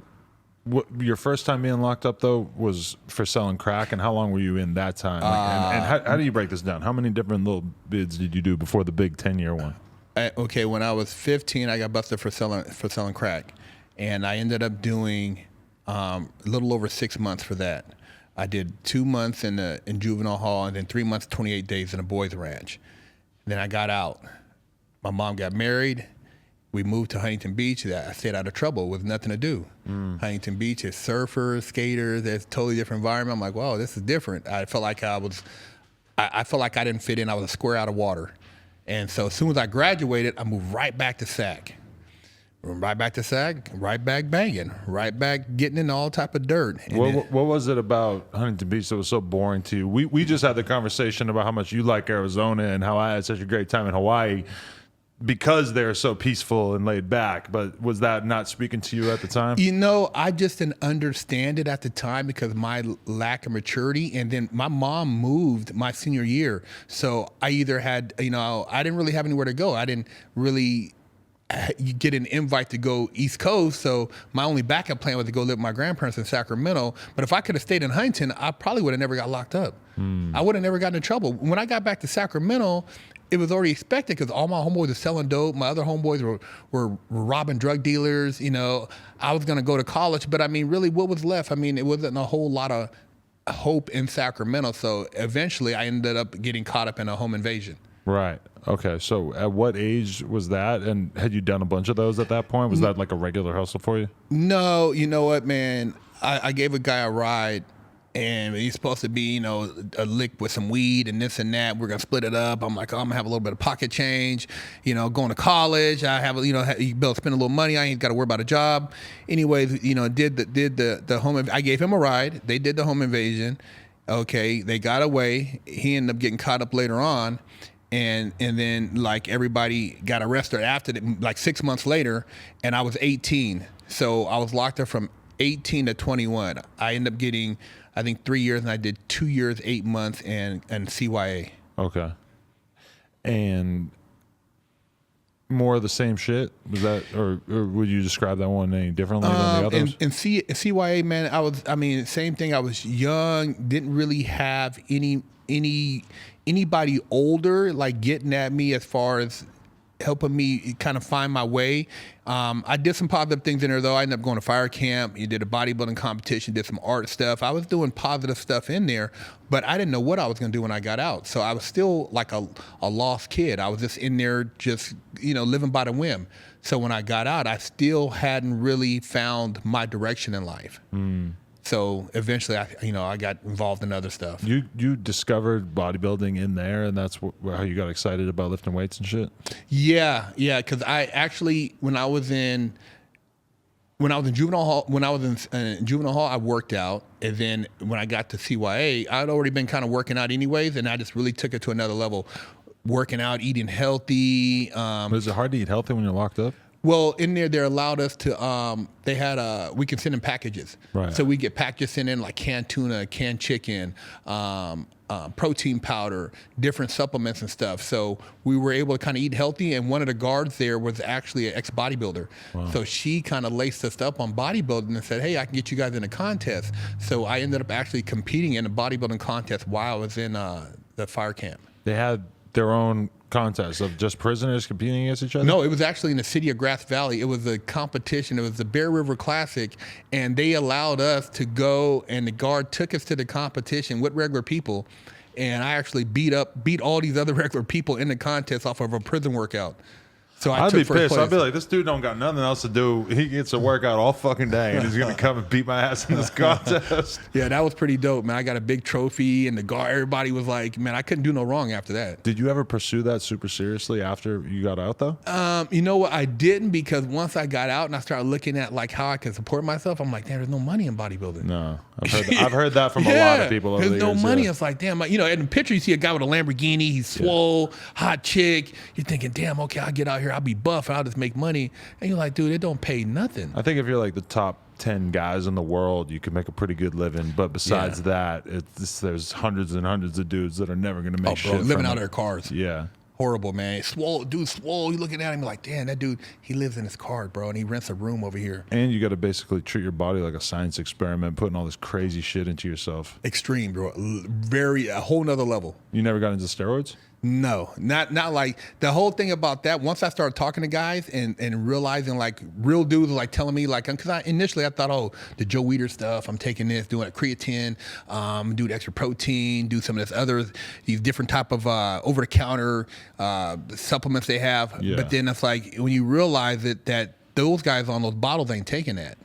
S1: your first time being locked up, though, was for selling crack, and how long were you in that time? Like, and how do you break this down? How many different little bids did you do before the big 10-year one?
S2: Okay, when I was 15, I got busted for selling crack, and I ended up doing a little over 6 months for that. I did 2 months in juvenile hall, and then 3 months, 28 days in a boys ranch. Then I got out. My mom got married. We moved to Huntington Beach. I stayed out of trouble with nothing to do. Huntington Beach is surfers, skaters. It's a totally different environment. I'm like, wow, this is different. I felt like I felt like I didn't fit in. I was a square out of water. And so as soon as I graduated, I moved right back to SAC. Right back to SAC, right back banging, right back getting in all type of dirt.
S1: What was it about Huntington Beach that was so boring to you? We just had the conversation about how much you like Arizona and how I had such a great time in Hawaii, because they're so peaceful and laid back. But was that not speaking to you at the time?
S2: You know, I just didn't understand it at the time because my lack of maturity. And then my mom moved my senior year. So I either had, you know, I didn't really have anywhere to go. I didn't really get an invite to go East Coast. So my only backup plan was to go live with my grandparents in Sacramento. But if I could have stayed in Huntington, I probably would have never got locked up. I would have never gotten in trouble. When I got back to Sacramento, it was already expected because all my homeboys were selling dope. My other homeboys were robbing drug dealers. You know, I was going to go to college, but I mean, really, what was left? I mean, it wasn't a whole lot of hope in Sacramento. So eventually I ended up getting caught up in a home invasion.
S1: Right. Okay. So at what age was that? And had you done a bunch of those at that point? Was that like a regular hustle for you?
S2: No, you know what, man? I gave a guy a ride, and he's supposed to be, you know, a lick with some weed and this and that. We're gonna split it up. I'm like, oh, I'm gonna have a little bit of pocket change, you know, going to spend a little money. I ain't got to worry about a job. Anyways, you know, did the home. I gave him a ride. They did the home invasion. Okay, they got away. He ended up getting caught up later on. And then like everybody got arrested after that, like 6 months later, and I was 18. So I was locked up from 18 to 21. I ended up getting, I think, 3 years, and I did 2 years, 8 months, and CYA.
S1: Okay. And more of the same shit? Was that, or would you describe that one any differently than the others?
S2: In CYA, man, same thing. I was young, didn't really have anybody older like getting at me as far as helping me kind of find my way. I did some positive things in there though. I ended up going to fire camp. You did a bodybuilding competition, did some art stuff. I was doing positive stuff in there, but I didn't know what I was going to do when I got out. So I was still like a lost kid. I was just in there, just, you know, living by the whim. So when I got out, I still hadn't really found my direction in life. So eventually, I got involved in other stuff.
S1: You discovered bodybuilding in there, and that's how you got excited about lifting weights and shit?
S2: Yeah, because I actually, when I was in juvenile hall, I worked out, and then when I got to CYA, I'd already been kind of working out anyways, and I just really took it to another level, working out, eating healthy.
S1: But is it hard to eat healthy when you're locked up?
S2: Well, in there, they allowed us to, we can send in packages.
S1: Right.
S2: So we get packages sent in like canned tuna, canned chicken, protein powder, different supplements and stuff. So we were able to kind of eat healthy. And one of the guards there was actually an ex-bodybuilder. Wow. So she kind of laced us up on bodybuilding and said, hey, I can get you guys in a contest. So I ended up actually competing in a bodybuilding contest while I was in the fire camp.
S1: They had their own contest of just prisoners competing against each other?
S2: No, it was actually in the city of Grass Valley. It was a competition. It was the Bear River Classic, and they allowed us to go, and the guard took us to the competition with regular people, and I actually beat all these other regular people in the contest off of a prison workout. So
S1: I'd be pissed. I'd be like, this dude don't got nothing else to do. He gets to work out all fucking day, and he's gonna come and beat my ass in this contest.
S2: Yeah, that was pretty dope, man. I got a big trophy, and the guard, everybody was like, man, I couldn't do no wrong after that.
S1: Did you ever pursue that super seriously after you got out, though?
S2: You know what? I didn't, because once I got out and I started looking at like how I could support myself, I'm like, damn, there's no money in bodybuilding.
S1: No, I've heard that from a lot of people over the years.
S2: There's no money. Yeah. It's like, damn, you know, in the picture you see a guy with a Lamborghini, he's swole, hot chick. You're thinking, damn, okay, I'll get out here, I'll be buff, I'll just make money. And you're like, dude, it don't pay nothing.
S1: I think if you're like the top 10 guys in the world, you can make a pretty good living. But besides that, there's hundreds and hundreds of dudes that are never going to make shit.
S2: Living out of their cars.
S1: Yeah.
S2: Horrible, man. Swole, dude, swole. You looking at him like, damn, that dude, he lives in his car, bro, and he rents a room over here.
S1: And you got to basically treat your body like a science experiment, putting all this crazy shit into yourself.
S2: Extreme, bro. A whole nother level.
S1: You never got into steroids?
S2: No, not like the whole thing about that. Once I started talking to guys and realizing like real dudes like telling me like, because initially I thought, oh, the Joe Weider stuff, I'm taking this, doing a creatine, do the extra protein, do some of this other, these different type of over the counter supplements they have. Yeah. But then it's like when you realize that those guys on those bottles ain't taking that.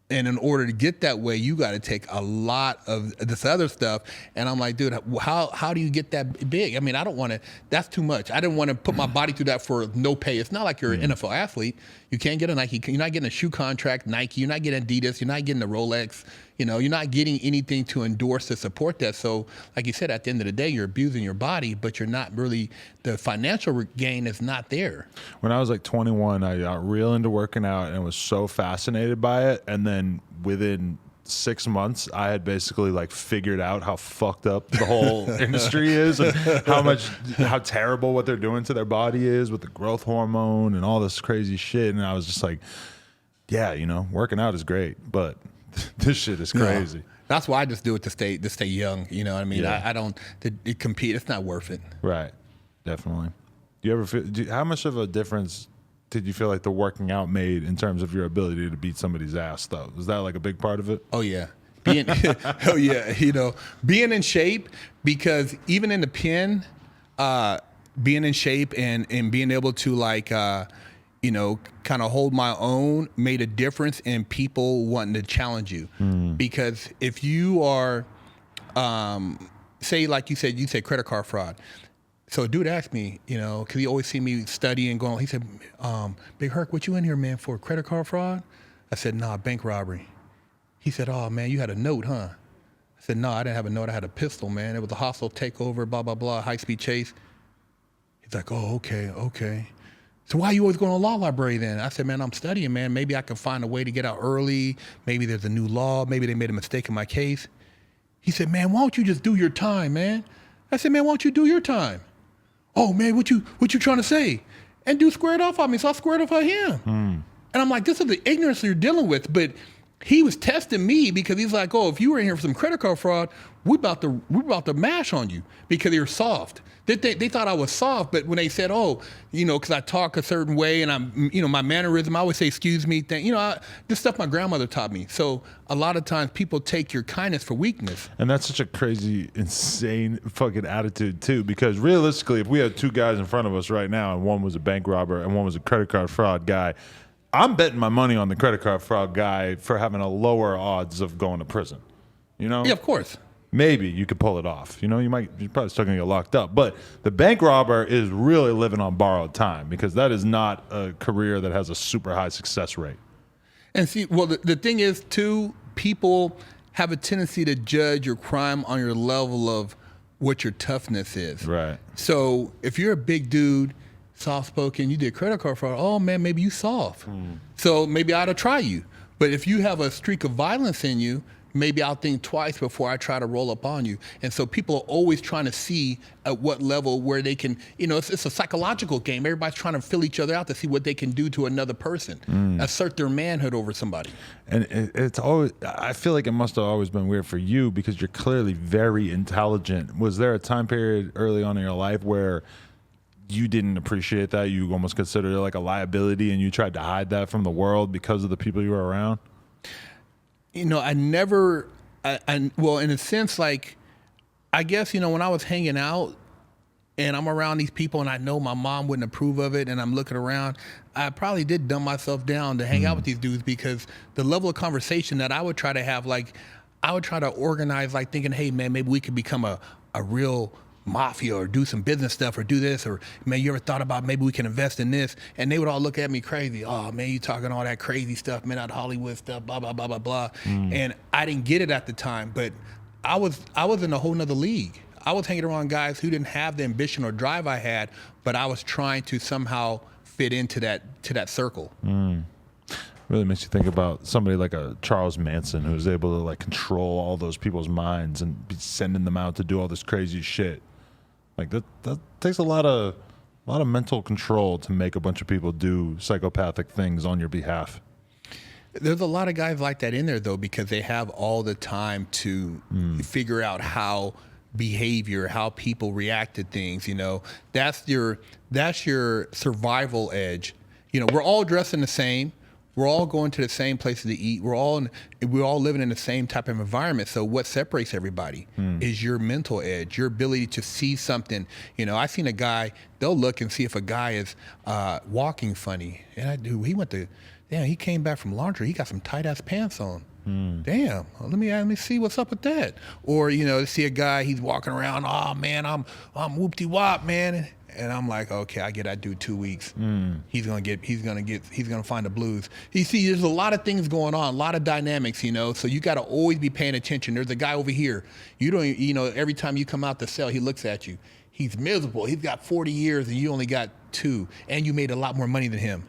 S2: And in order to get that way, you got to take a lot of this other stuff. And I'm like, dude, how do you get that big? I mean, I don't want to, that's too much. I didn't want to put my body through that for no pay. It's not like you're an NFL athlete. You can't get a Nike. You're not getting a shoe contract, Nike. You're not getting Adidas. You're not getting a Rolex. You know, you're not getting anything to endorse to support that. So like you said, at the end of the day, you're abusing your body, but you're not really, the financial gain is not there.
S1: When I was like 21, I got real into working out and was so fascinated by it. And then within 6 months, I had basically like figured out how fucked up the whole industry is and how terrible what they're doing to their body is with the growth hormone and all this crazy shit. And I was just like, yeah, you know, working out is great, but this shit is crazy.
S2: No, that's why I just do it to stay young. You know what I mean? Yeah. I don't compete. It's not worth it.
S1: Right. Definitely. Do you ever feel, how much of a difference did you feel like the working out made in terms of your ability to beat somebody's ass though? Was that like a big part of it?
S2: Oh yeah. Hell yeah. You know, being in shape, because even in the pen, being in shape and being able to like, you know, kind of hold my own made a difference in people wanting to challenge you. Because if you are, say, like you said credit card fraud. So a dude asked me, you know, because he always see me studying, going, he said, Big Herc, what you in here, man, for credit card fraud? I said, nah, bank robbery. He said, oh, man, you had a note, huh? I said, no, I didn't have a note. I had a pistol, man. It was a hostile takeover, blah, blah, blah, high-speed chase. He's like, oh, okay. So why are you always going to law library then? I said, man, I'm studying, man. Maybe I can find a way to get out early. Maybe there's a new law. Maybe they made a mistake in my case. He said, man, why don't you just do your time, man? I said, man, why don't you do your time? Oh, man, what you trying to say? And dude squared off on me, so I squared off on him. And I'm like, this is the ignorance you're dealing with. But he was testing me because he's like, oh, if you were in here for some credit card fraud, we're about to mash on you because you're soft. They thought I was soft, but when they said, oh, you know, because I talk a certain way and I'm, you know, my mannerism, I always say, excuse me, you know, this stuff my grandmother taught me. So a lot of times people take your kindness for weakness.
S1: And that's such a crazy, insane fucking attitude too, because realistically, if we had two guys in front of us right now and one was a bank robber and one was a credit card fraud guy, I'm betting my money on the credit card fraud guy for having a lower odds of going to prison. You know?
S2: Yeah, of course.
S1: Maybe you could pull it off. You know, you're probably still gonna get locked up. But the bank robber is really living on borrowed time because that is not a career that has a super high success rate.
S2: And see, well, the thing is, too, people have a tendency to judge your crime on your level of what your toughness is.
S1: Right.
S2: So if you're a big dude, soft-spoken, you did credit card fraud, oh, man, maybe you soft. So maybe I ought to try you. But if you have a streak of violence in you, maybe I'll think twice before I try to roll up on you. And so people are always trying to see at what level where they can, you know, it's a psychological game. Everybody's trying to fill each other out to see what they can do to another person, assert their manhood over somebody.
S1: And it's always, I feel like it must have always been weird for you because you're clearly very intelligent. Was there a time period early on in your life where you didn't appreciate that? You almost considered it like a liability and you tried to hide that from the world because of the people you were around?
S2: You know, I never, well, in a sense, like, I guess, you know, when I was hanging out and I'm around these people and I know my mom wouldn't approve of it and I'm looking around, I probably did dumb myself down to hang out with these dudes because the level of conversation that I would try to have, like, I would try to organize, like, thinking, hey, man, maybe we could become a real mafia or do some business stuff or do this, or man, you ever thought about maybe we can invest in this? And they would all look at me crazy. Oh man, you talking all that crazy stuff, man, that Hollywood stuff, blah, blah, blah, blah, blah. And I didn't get it at the time, but I was in a whole nother league. I was hanging around guys who didn't have the ambition or drive I had, but I was trying to somehow fit into that circle.
S1: Really makes you think about somebody like a Charles Manson who was able to like control all those people's minds and be sending them out to do all this crazy shit. Like that takes a lot of mental control to make a bunch of people do psychopathic things on your behalf.
S2: There's a lot of guys like that in there though, because they have all the time to figure out how people react to things. You know, that's your survival edge. You know, we're all dressing the same. We're all going to the same places to eat. We're all living in the same type of environment. So what separates everybody is your mental edge, your ability to see something. You know, I seen a guy, they'll look and see if a guy is walking funny. And he came back from laundry. He got some tight ass pants on. Damn, well, let me see what's up with that. Or, you know, see a guy, he's walking around, oh man, I'm whoop-de-wop, man. And I'm like, okay, I get that dude 2 weeks. He's gonna find the blues. You see, there's a lot of things going on, a lot of dynamics, you know. So you got to always be paying attention. There's a guy over here. You know, every time you come out the cell, he looks at you. He's miserable. He's got 40 years, and you only got 2, and you made a lot more money than him.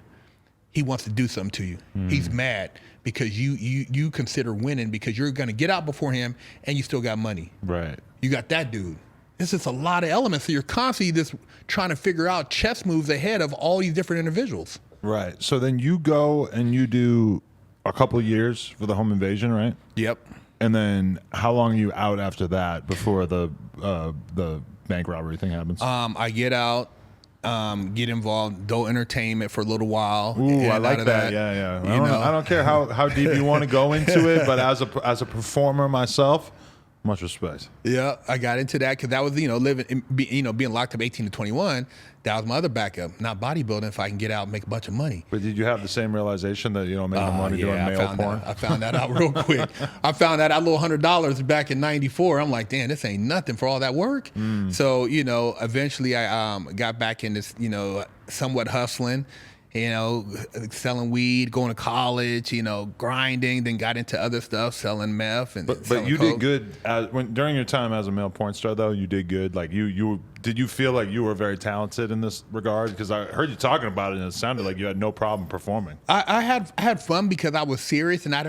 S2: He wants to do something to you. He's mad because you consider winning because you're gonna get out before him, and you still got money.
S1: Right.
S2: You got that dude. It's just a lot of elements. So you're constantly just trying to figure out chess moves ahead of all these different individuals.
S1: Right. So then you go and you do a couple of years for the home invasion, right?
S2: Yep.
S1: And then how long are you out after that before the bank robbery thing happens?
S2: I get out, get involved, adult entertainment for a little while.
S1: Ooh, I like that. Yeah. I don't care how deep you want to go into it, but as a performer myself, Much respect.
S2: Yeah, I got into that because that was, being locked up 18 to 21. That was my other backup. Not bodybuilding if I can get out and make a bunch of money.
S1: But did you have the same realization that you don't make no money doing male porn?
S2: I found that out real quick. I found that out, little $100 back in '94. I'm like, damn, this ain't nothing for all that work. So, eventually I got back in this, somewhat hustling. Selling weed, going to college, grinding, then got into other stuff, selling meth and
S1: But you
S2: coke.
S1: did good during your time as a male porn star, though. You did good. Like did you feel like you were very talented in this regard? Because I heard you talking about it, and it sounded like you had no problem performing.
S2: I had fun because I was serious, and I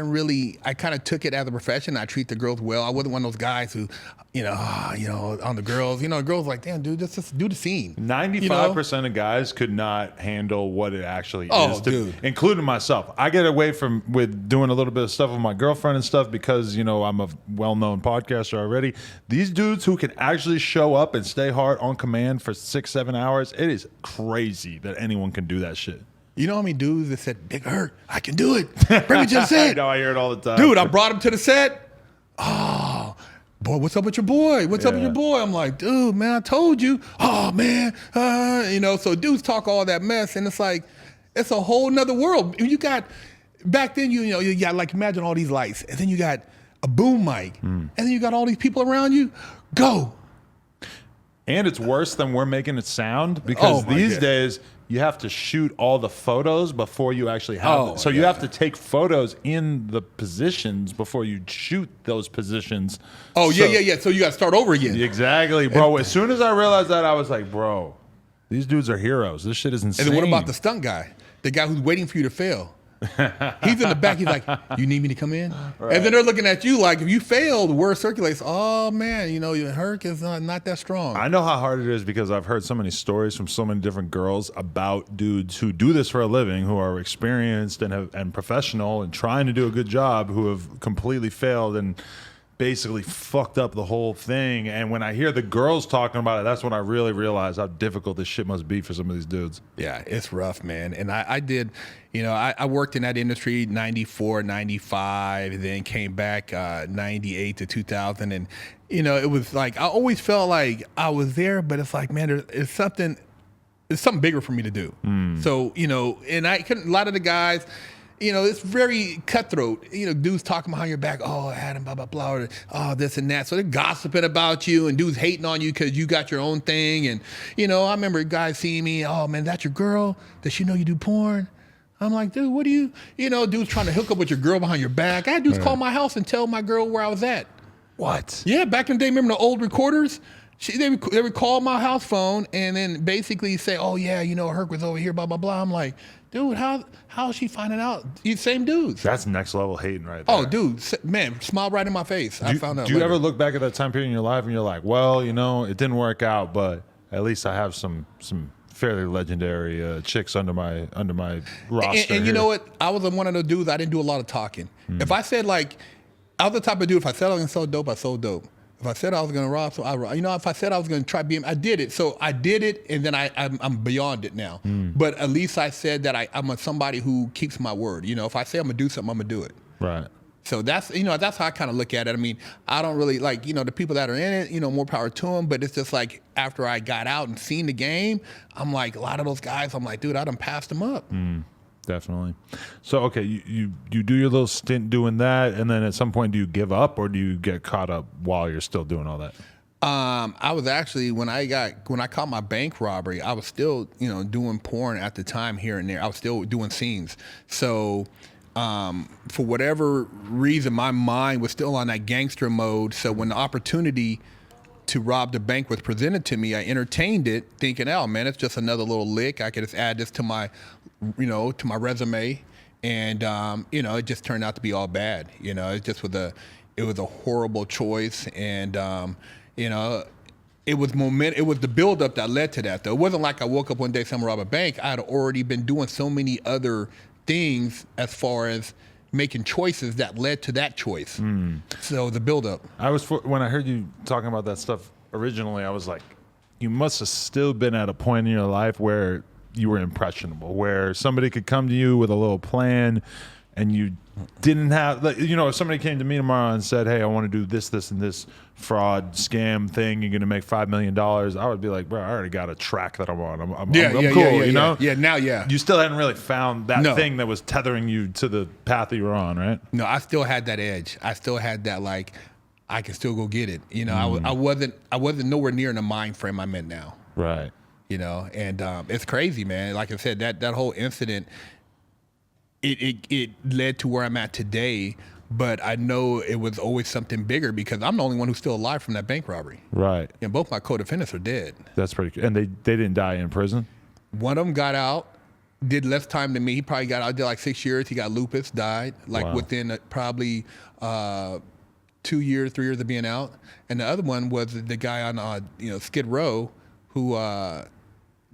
S2: kind of took it as a profession. I treat the girls well. I wasn't one of those guys who, on the girls, girls like, damn, dude, just do the scene.
S1: 95% of guys could not handle what it actually is,
S2: dude.
S1: Including myself. I get away with doing a little bit of stuff with my girlfriend and stuff because, I'm a well-known podcaster already. These dudes who can actually show up and stay hard on command for 6-7 hours, it is crazy that anyone can do that shit.
S2: You know how many dudes that said, Big Herc, I can do it. Bring me to the set.
S1: I know, I hear it all the time.
S2: Dude, I brought him to the set. Oh, boy, what's up with your boy? What's up with your boy? I'm like, dude, man, I told you. Oh, man. So dudes talk all that mess, and it's like, it's a whole nother world. You got, back then, you got, like, imagine all these lights, and then you got a boom mic, and then you got all these people around you. Go.
S1: And it's worse than we're making it sound because these days you have to shoot all the photos before you actually have it. So you have to take photos in the positions before you shoot those positions.
S2: So you got to start over again.
S1: Exactly, bro. As soon as I realized that, I was like, bro, these dudes are heroes. This shit is insane.
S2: And then what about the stunt guy? The guy who's waiting for you to fail. He's in the back. He's like, you need me to come in? Right. And then they're looking at you like, if you fail, the word circulates. Oh, man, your Herc is not that strong.
S1: I know how hard it is because I've heard so many stories from so many different girls about dudes who do this for a living, who are experienced and professional and trying to do a good job, who have completely failed and basically fucked up the whole thing. And when I hear the girls talking about it, that's when I really realize how difficult this shit must be for some of these dudes.
S2: Yeah, it's rough, man. And I did, I worked in that industry 94, 95, then came back 98 to 2000. And, it was like, I always felt like I was there, but it's like, man, it's something bigger for me to do. So, and I couldn't, a lot of the guys, it's very cutthroat. Dudes talking behind your back, oh, Adam, blah, blah, blah, or, oh, this and that. So they're gossiping about you and dudes hating on you because you got your own thing. And, I remember guys seeing me, oh, man, that's your girl? Does she know you do porn? I'm like, dude, what do you, dudes trying to hook up with your girl behind your back. I had dudes call my house and tell my girl where I was at.
S1: What?
S2: Yeah, back in the day, remember the old recorders? They would call my house phone and then basically say, oh, yeah, Herc was over here, blah, blah, blah. I'm like, dude, how is she finding out? These same dudes.
S1: That's next level hating right there.
S2: Oh, dude, man, smile right in my face. I found out.
S1: Do you ever look back at that time period in your life and you're like, well, it didn't work out, but at least I have some fairly legendary chicks under my roster.
S2: And you know what? I was one of those dudes. I didn't do a lot of talking. If I said I was the type of dude. If I said I was gonna sell dope, I sold dope. If I said I was going to rob, so I robbed. If I said I was going to try BM, I did it. So I did it, and then I'm beyond it now. But at least I said that I'm somebody who keeps my word. If I say I'm going to do something, I'm going to do it.
S1: Right.
S2: So that's how I kind of look at it. I mean, I don't really like, the people that are in it, more power to them. But it's just like after I got out and seen the game, I'm like, a lot of those guys, I'm like, dude, I done passed them up.
S1: Definitely. So, okay, you do your little stint doing that, and then at some point, do you give up, or do you get caught up while you're still doing all that?
S2: I was actually, when I caught my bank robbery, I was still, doing porn at the time here and there. I was still doing scenes. So, for whatever reason, my mind was still on that gangster mode. So when the opportunity to rob the bank was presented to me, I entertained it, thinking, oh man, it's just another little lick. I could just add this to my, to my resume, and it just turned out to be all bad. It just was a horrible choice, and it was the buildup that led to that. Though it wasn't like I woke up one day, someone robbed a bank. I had already been doing so many other things as far as making choices that led to that choice. So the buildup.
S1: When I heard you talking about that stuff originally, I was like, you must have still been at a point in your life where you were impressionable, where somebody could come to you with a little plan and you didn't have, like, you know, if somebody came to me tomorrow and said, hey, I want to do this, this, and this fraud scam thing, you're going to make $5 million, I would be like, bro, I already got a track that I'm on. I'm cool, you know?
S2: Yeah, now, yeah.
S1: You still hadn't really found that thing that was tethering you to the path that you were on, right?
S2: No, I still had that edge. I still had that, like, I can still go get it. You know, I wasn't nowhere near in the mind frame I'm in now.
S1: Right.
S2: You know, and it's crazy, man. Like I said, that whole incident, it led to where I'm at today, but I know it was always something bigger because I'm the only one who's still alive from that bank robbery.
S1: Right.
S2: And both my co-defendants are dead.
S1: That's pretty cool. And they didn't die in prison?
S2: One of them got out, did less time than me. He probably got out, did like 6 years. He got lupus, died like within probably 2 years, 3 years of being out. And the other one was the guy on Skid Row who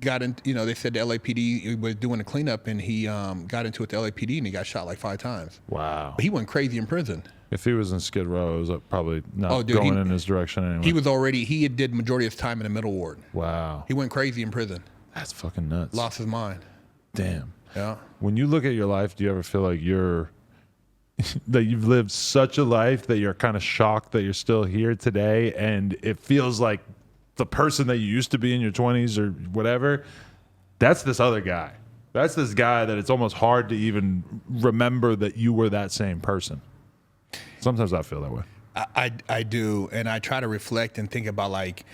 S2: got in, you know, they said the LAPD was doing a cleanup and he got into it with the LAPD and he got shot like 5 times.
S1: Wow.
S2: But he went crazy in prison.
S1: If he was in Skid Row, it was probably not going in his direction anyway.
S2: He had did majority of his time in the middle ward.
S1: Wow.
S2: He went crazy in prison.
S1: That's fucking nuts.
S2: Lost his mind.
S1: Damn.
S2: Yeah.
S1: When you look at your life, do you ever feel like that you've lived such a life that you're kind of shocked that you're still here today and it feels like the person that you used to be in your 20s or whatever, that's this other guy. That's this guy that it's almost hard to even remember that you were that same person. Sometimes I feel that way.
S2: I do, and I try to reflect and think about, like,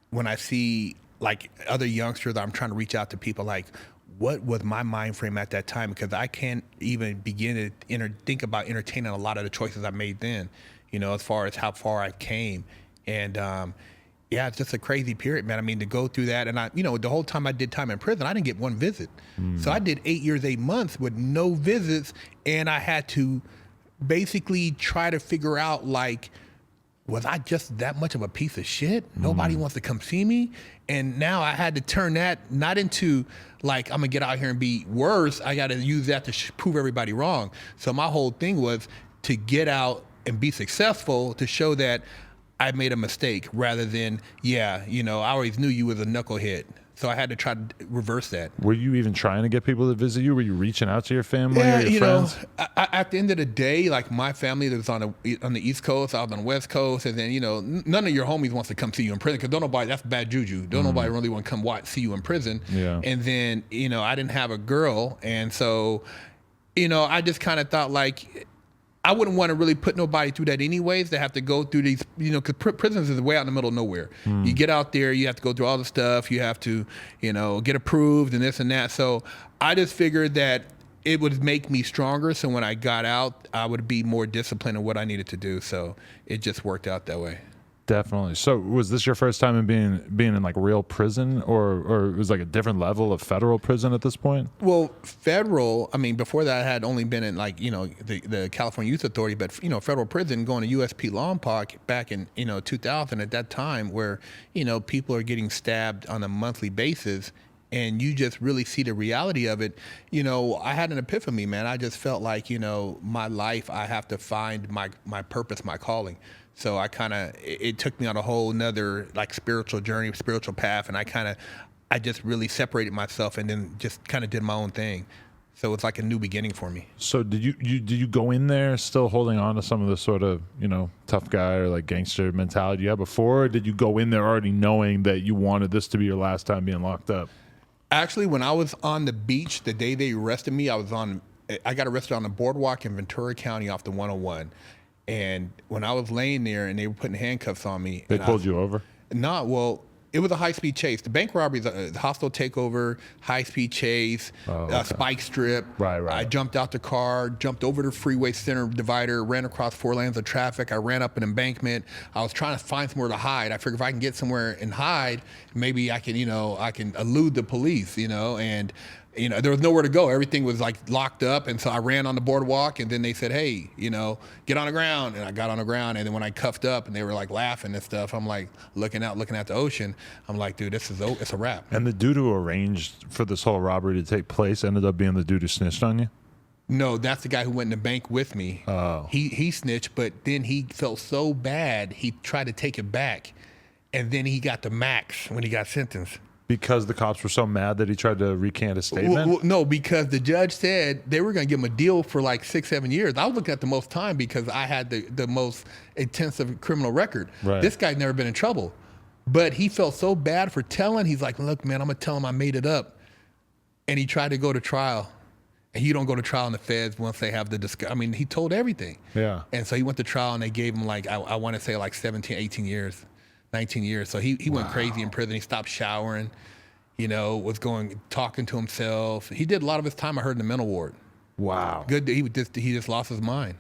S2: when I see like other youngsters, I'm trying to reach out to people like, what was my mind frame at that time? Because I can't even begin to think about entertaining a lot of the choices I made then, you know, as far as how far I came. And yeah, it's just a crazy period, man. I mean, to go through that, and the whole time I did time in prison, I didn't get one visit. So I did 8 years, 8 months with no visits, and I had to basically try to figure out, like, was I just that much of a piece of shit? Nobody wants to come see me? And now I had to turn that not into, like, I'm gonna get out here and be worse. I gotta use that to prove everybody wrong. So my whole thing was to get out and be successful, to show that I made a mistake, rather than, I always knew you was a knucklehead. So I had to try to reverse that.
S1: Were you even trying to get people to visit you? Were you reaching out to your family or your friends?
S2: At the end of the day, like, my family that was on the East Coast, I was on the West Coast, and then, none of your homies wants to come see you in prison, because that's bad juju. Nobody really want to come see you in prison. Yeah. And then, I didn't have a girl, and so, I just kind of thought, like, I wouldn't want to really put nobody through that anyways. They have to go through these, because prisons is way out in the middle of nowhere. You get out there, you have to go through all the stuff. You have to, get approved and this and that. So I just figured that it would make me stronger. So when I got out, I would be more disciplined in what I needed to do. So it just worked out that way.
S1: Definitely. So was this your first time in being in like real prison, or it was like a different level of federal prison at this point?
S2: Well, federal, I mean, before that I had only been in, like, the California Youth Authority, but, federal prison, going to USP Lompoc back in, 2000, at that time, where, people are getting stabbed on a monthly basis, and you just really see the reality of it. I had an epiphany, man. I just felt like, my life, I have to find my purpose, my calling. So it took me on a whole nother, like, spiritual journey, spiritual path. And I just really separated myself and then just kind of did my own thing. So it's like a new beginning for me.
S1: So did you go in there still holding on to some of the sort of, tough guy or like gangster mentality you had before? Or did you go in there already knowing that you wanted this to be your last time being locked up?
S2: Actually, when I was on the beach, the day they arrested me, I got arrested on the boardwalk in Ventura County off the 101. And when I was laying there and they were putting handcuffs on me.
S1: They pulled you over?
S2: No, well, it was a high-speed chase. The bank robbery is a hostile takeover, high-speed chase, spike strip.
S1: Right.
S2: I jumped out the car, jumped over the freeway center divider, ran across 4 lanes of traffic. I ran up an embankment. I was trying to find somewhere to hide. I figured if I can get somewhere and hide, maybe I can, I can elude the police, and there was nowhere to go. Everything was, like, locked up. And so I ran on the boardwalk, and then they said, hey, get on the ground. And I got on the ground. And then when I cuffed up and they were, like, laughing and stuff, I'm, like, looking at the ocean. I'm like, dude, it's a wrap.
S1: And the dude who arranged for this whole robbery to take place ended up being the dude who snitched on you?
S2: No, that's the guy who went in the bank with me.
S1: Oh.
S2: He snitched, but then he felt so bad, he tried to take it back. And then he got the max when he got sentenced.
S1: Because the cops were so mad that he tried to recant his statement?
S2: Well, no, because the judge said they were going to give him a deal for like 6-7 years. I was looking at the most time because I had the most intensive criminal record.
S1: Right.
S2: This guy's never been in trouble. But he felt so bad for telling. He's like, look, man, I'm going to tell him I made it up. And he tried to go to trial. And you don't go to trial in the feds once they have the discussion. I mean, he told everything.
S1: Yeah.
S2: And so he went to trial and they gave him like, I want to say like 17, 18 years. 19 years. So he went crazy in prison. He stopped showering, was talking to himself. He did a lot of his time, I heard, in the mental ward.
S1: Wow.
S2: Good. He just lost his mind.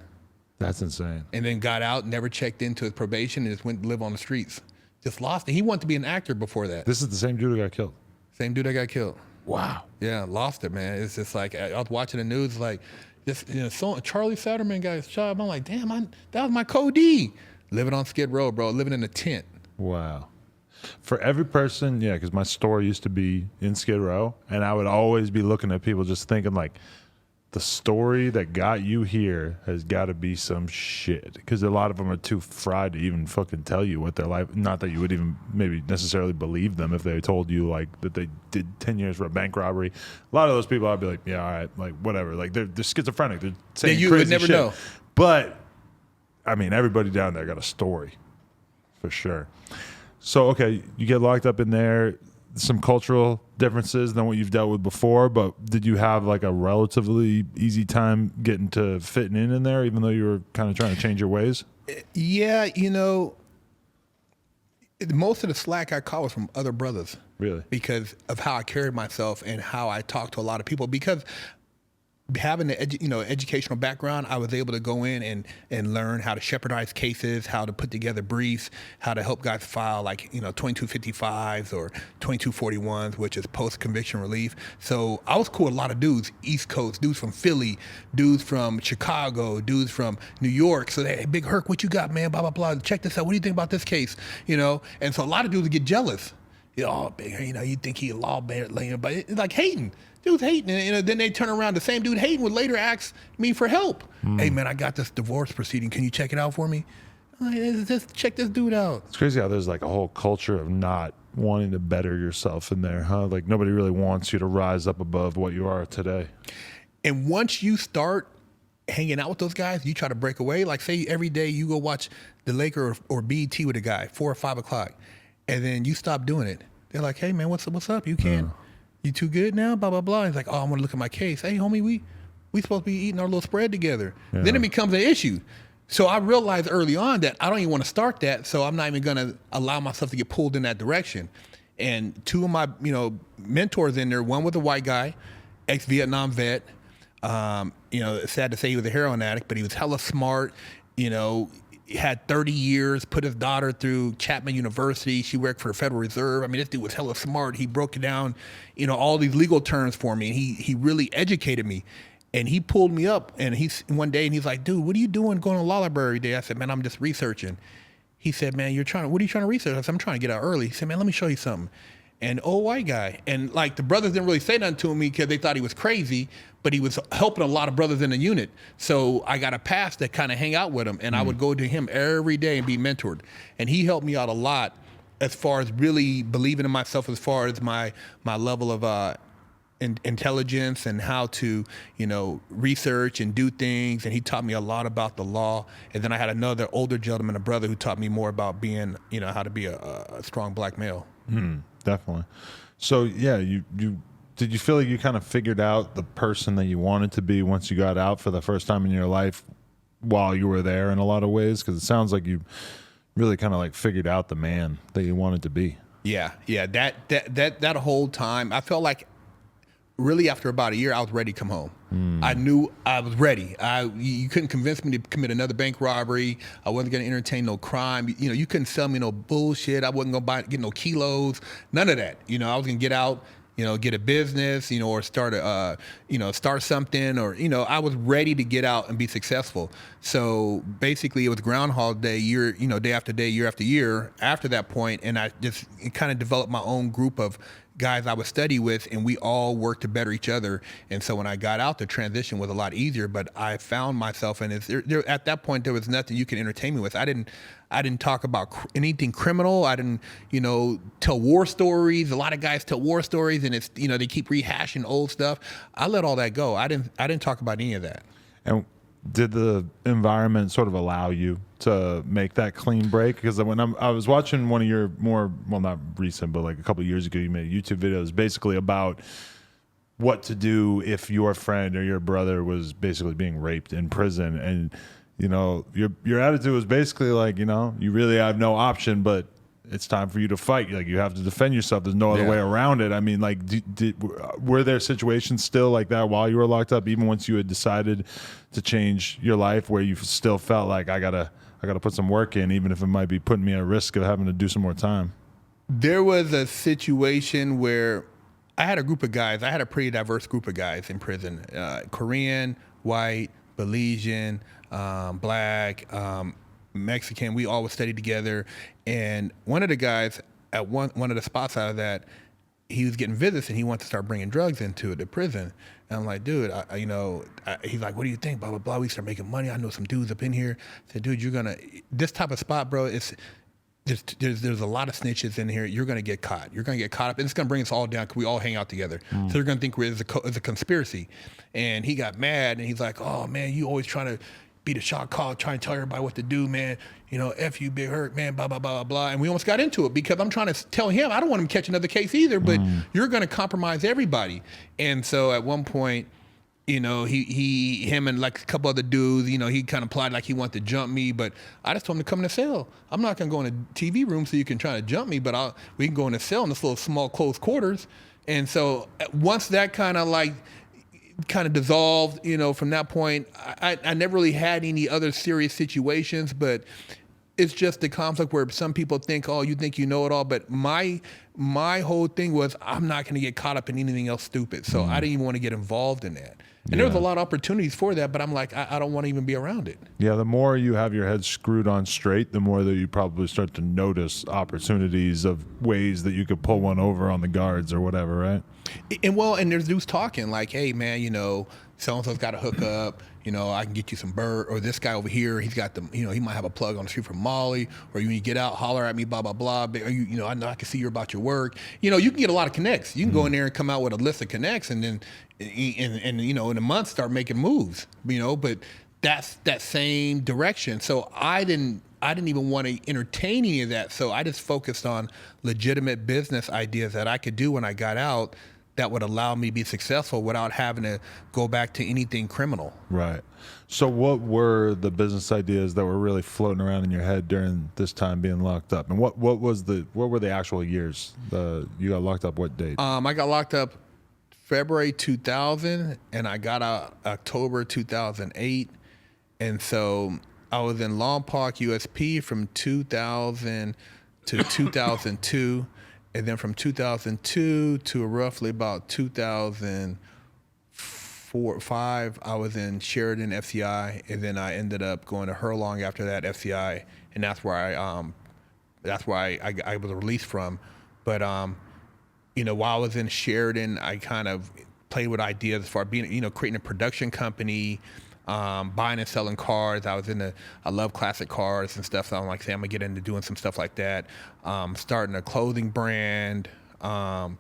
S1: That's insane.
S2: And then got out, never checked into his probation, and just went to live on the streets. Just lost it. He wanted to be an actor before that.
S1: This is the same dude who got killed.
S2: Same dude that got killed.
S1: Wow.
S2: Yeah, lost it, man. It's just like, I was watching the news, like, Charlie Satterman got shot. I'm like, damn, that was my Cody. Living on Skid Row, bro. Living in a tent.
S1: Wow. For every person, yeah, because my store used to be in Skid Row, and I would always be looking at people just thinking, like, the story that got you here has got to be some shit. Because a lot of them are too fried to even fucking tell you what their life, not that you would even maybe necessarily believe them if they told you, like, that they did 10 years for a bank robbery. A lot of those people, I'd be like, yeah, all right, like, whatever. Like, they're schizophrenic. They're saying
S2: you
S1: crazy
S2: would never
S1: shit.
S2: know.
S1: But, I mean, everybody down there got a story. For sure. So, okay, you get locked up in there, some cultural differences than what you've dealt with before, but did you have like a relatively easy time getting to fitting in there, even though you were kind of trying to change your ways?
S2: Yeah, most of the slack I caught was from other brothers.
S1: Really?
S2: Because of how I carried myself and how I talked to a lot of people. Because having the educational background, I was able to go in and learn how to shepherdize cases, how to put together briefs, how to help guys file 2255s or 2241s, which is post-conviction relief. So I was cool with a lot of dudes, East Coast, dudes from Philly, dudes from Chicago, dudes from New York. So they, hey, Big Herc, what you got, man? Blah, blah, blah. Check this out. What do you think about this case? And so a lot of dudes would get jealous. Oh, Big, you think he a lawbreaker, but it's like hating. Dude's hating, and then they turn around. The same dude hating would later ask me for help. Hey, man, I got this divorce proceeding. Can you check it out for me? I'm like, just check this dude out.
S1: It's crazy how there's like a whole culture of not wanting to better yourself in there, huh? Like nobody really wants you to rise up above what you are today.
S2: And once you start hanging out with those guys, you try to break away. Like say every day you go watch the Laker or BET with a guy, 4 or 5 o'clock, and then you stop doing it. They're like, hey, man, what's up? You can't. You too good now? Blah, blah, blah. He's like, oh, I want to look at my case. Hey, homie, we supposed to be eating our little spread together. Yeah. Then it becomes an issue. So I realized early on that I don't even want to start that, so I'm not even going to allow myself to get pulled in that direction. And 2 of my, mentors in there, one was a white guy, ex-Vietnam vet. It's sad to say he was a heroin addict, but he was hella smart, He had 30 years, put his daughter through Chapman University. She worked for the Federal Reserve. I mean, this dude was hella smart. He broke it down, all these legal terms for me. And he really educated me. And he pulled me up and one day he's like, dude, what are you doing going to law library every day? I said, man, I'm just researching. He said, man, what are you trying to research? I said, I'm trying to get out early. He said, man, let me show you something. And old white guy. And like the brothers didn't really say nothing to me because they thought he was crazy, but he was helping a lot of brothers in the unit. So I got a pass to kind of hang out with him, and I would go to him every day and be mentored. And he helped me out a lot as far as really believing in myself, as far as my level of intelligence and how to, research and do things. And he taught me a lot about the law. And then I had another older gentleman, a brother, who taught me more about being, how to be a strong black male.
S1: Definitely. So yeah, did you feel like you kind of figured out the person that you wanted to be once you got out for the first time in your life while you were there in a lot of ways? Because it sounds like you really kind of like figured out the man that you wanted to be. Yeah.
S2: That whole time, I felt like really after about a year, I was ready to come home. I knew I was ready. You couldn't convince me to commit another bank robbery. I wasn't going to entertain no crime. You couldn't sell me no bullshit. I wasn't going to get no kilos, none of that. I was going to get out, get a business, or start start something, or, I was ready to get out and be successful. So basically it was Groundhog Day, day after day, year after year after that point. And I just kind of developed my own group of, guys I would study with, and we all worked to better each other. And so when I got out, the transition was a lot easier. But I found myself, and at that point, there was nothing you could entertain me with. I didn't talk about anything criminal. I didn't, tell war stories. A lot of guys tell war stories, and it's, they keep rehashing old stuff. I let all that go. I didn't talk about any of that.
S1: And did the environment sort of allow you to make that clean break? Because when I was watching one of your not recent, but like a couple of years ago, you made YouTube videos basically about what to do if your friend or your brother was basically being raped in prison. And, your attitude was basically like, you really have no option, but it's time for you to fight. Like, you have to defend yourself. There's no other way around it. I mean, like, were there situations still like that while you were locked up, even once you had decided to change your life, where you still felt like I gotta put some work in, even if it might be putting me at risk of having to do some more time?
S2: There was a situation where I had a group of guys. I had a pretty diverse group of guys in prison: Korean, white, Belizean, black, Mexican. We all would study together. And one of the guys at one of the spots out of that, he was getting visits, and he wanted to start bringing drugs into the prison. And I'm like, dude, he's like, what do you think? Blah, blah, blah. We start making money. I know some dudes up in here. I said, dude, this type of spot, bro, there's a lot of snitches in here. You're going to get caught. You're going to get caught up, and it's going to bring us all down because we all hang out together. So they're going to think it's a conspiracy. And he got mad, and he's like, oh, man, you always trying to be the shot call, trying to tell everybody what to do, man. F you, Big Herc, man, blah, blah, blah, blah, blah. And we almost got into it because I'm trying to tell him, I don't want him to catch another case either, but you're going to compromise everybody. And so at one point, him and like a couple other dudes, he kind of implied like he wanted to jump me, but I just told him to come in the cell. I'm not going to go in a TV room so you can try to jump me, but we can go in the cell in this little small closed quarters. And so once that kind of dissolved, from that point, I never really had any other serious situations, but it's just the conflict where some people think, oh, you think you know it all. But my whole thing was, I'm not going to get caught up in anything else stupid. So I didn't even want to get involved in that. And there was a lot of opportunities for that, but I'm like, I don't want to even be around it. Yeah,
S1: the more you have your head screwed on straight, the more that you probably start to notice opportunities of ways that you could pull one over on the guards or whatever, right?
S2: And there's dudes talking like, hey, man, so-and-so's got a hookup, I can get you some bird, or this guy over here, he's got he might have a plug on the street from Molly, or when you get out, holler at me, blah, blah, blah. Or I know I can see you're about your work. You can get a lot of connects. You can go in there and come out with a list of connects, and then, in a month, start making moves, but that's that same direction. So I didn't even want to entertain any of that. So I just focused on legitimate business ideas that I could do when I got out that would allow me to be successful without having to go back to anything criminal.
S1: Right. So what were the business ideas that were really floating around in your head during this time being locked up? And what were the actual years? You got locked up what date?
S2: I got locked up February 2000, and I got out October 2008. And so I was in Long Park, USP from 2000 to 2002. And then from 2002 to roughly about 2004 or 5, I was in Sheridan FCI, and then I ended up going to Herlong after that FCI, and that's where I was released from. But while I was in Sheridan, I kind of played with ideas as far as being, creating a production company, buying and selling cars. I love classic cars and stuff. So I'm like, I'm gonna get into doing some stuff like that. Starting a clothing brand, and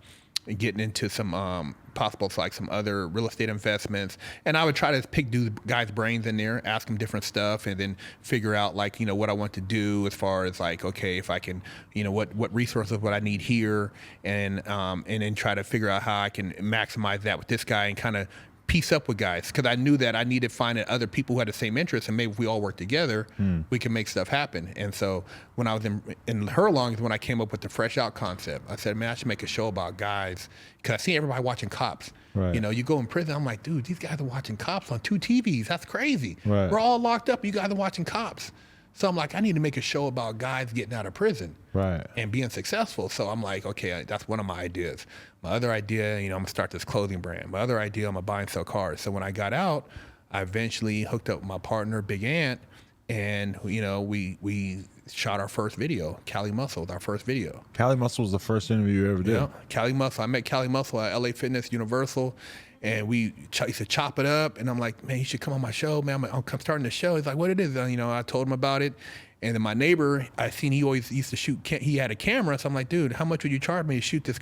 S2: getting into some possible like some other real estate investments. And I would try to pick guys' brains in there, ask them different stuff, and then figure out like, what I want to do as far as like, okay, if I can, what resources would I need here, and then try to figure out how I can maximize that with this guy and kind of piece up with guys, because I knew that I needed to find other people who had the same interests, and maybe if we all work together, we can make stuff happen. And so when I was in Herlong is when I came up with the Fresh Out concept. I said, man, I should make a show about guys, because I see everybody watching Cops. Right. You go in prison, I'm like, dude, these guys are watching Cops on 2 TVs. That's crazy. Right. We're all locked up. You guys are watching Cops. So I'm like, I need to make a show about guys getting out of prison, right, and being successful. So I'm like, okay, that's one of my ideas. My other idea, I'm gonna start this clothing brand. My other idea, I'm gonna buy and sell cars. So when I got out, I eventually hooked up with my partner, Big Ant, and you know, we shot our first video. Cali Muscle was our first video.
S1: Cali Muscle was the first interview you ever did.
S2: Yeah, Cali Muscle. I met Cali Muscle at LA Fitness Universal, and we used to chop it up. And I'm like, man, you should come on my show, man. I'm starting the show. He's like, what it is? You know, I told him about it. And then my neighbor, I seen he always used to shoot. He had a camera, so I'm like, dude, how much would you charge me to shoot this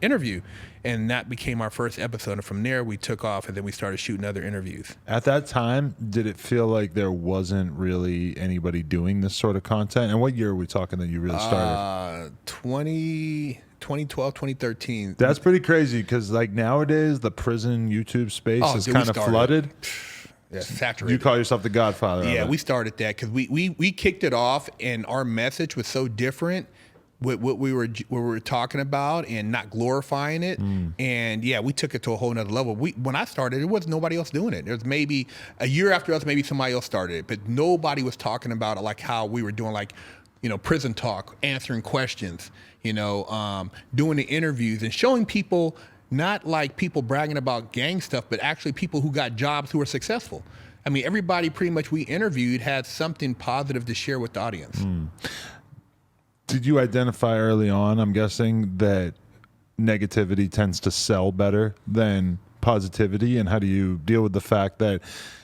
S2: interview? And that became our first episode. And from there, we took off, and then we started shooting other interviews.
S1: At that time, did it feel like there wasn't really anybody doing this sort of content? And what year are we talking that you really started?
S2: 2012, 2013.
S1: That's pretty crazy because like nowadays, the prison YouTube space is kind of flooded.
S2: Yeah, saturated.
S1: You call yourself the Godfather.
S2: Yeah,
S1: of it.
S2: we started that because we kicked it off, and our message was so different with what we were talking about and not glorifying it. And yeah, we took it to a whole nother level. When I started, there was nobody else doing it. There was maybe a year after us, maybe somebody else started it, but nobody was talking about it like how we were doing, like, you know, prison talk, answering questions, you know, doing the interviews and showing people. Not like people bragging about gang stuff, but actually people who got jobs who are successful. I mean, everybody pretty much we interviewed had something positive to share with the audience.
S1: Did you identify early on, I'm guessing, that negativity tends to sell better than positivity? And how do you deal with the fact that,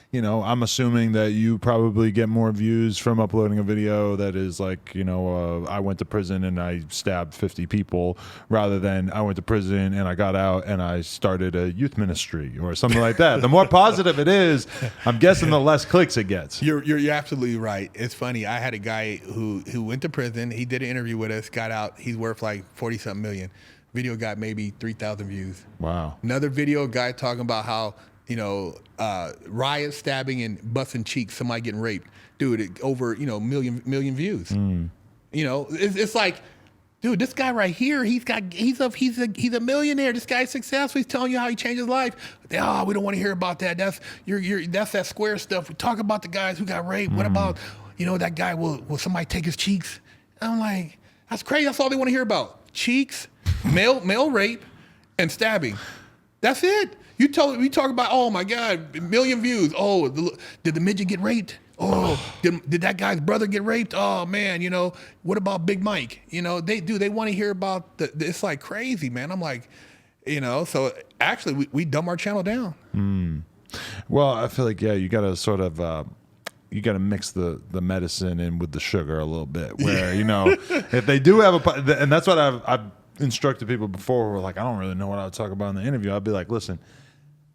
S1: you know, I'm assuming that you probably get more views from uploading a video that is like, you know, I went to prison and I stabbed 50 people rather than I went to prison and I got out and I started a youth ministry or something like that. The more positive it is, I'm guessing the less clicks it gets.
S2: You're absolutely right. It's funny. I had a guy who went to prison. He did an interview with us, got out. He's worth like 40-something million. Video got maybe 3,000 views.
S1: Wow.
S2: Another video, guy talking about how, you know, riot, stabbing, and busting cheeks, somebody getting raped. Dude, over, you know, million views. You know, it's like, dude, this guy right here, he's a millionaire. This guy's successful. He's telling you how he changed his life. Oh, we don't want to hear about that. That's that square stuff. We talk about the guys who got raped. What about, you know, that guy? Will somebody take his cheeks? And I'm like, that's crazy. That's all they want to hear about. Cheeks, male rape, and stabbing. That's it. We talk about, oh my God, 1 million views. Oh, did the midget get raped? Oh, did that guy's brother get raped? Oh man, you know, what about Big Mike? You know, they want to hear about it's like crazy, man. I'm like, you know, so actually we dumb our channel down.
S1: Well, I feel like, yeah, you got to sort of, you got to mix the medicine in with the sugar a little bit where, you know, if they do have and that's what I've instructed people before. We're like, I don't really know what I would talk about in the interview. I'd be like, listen,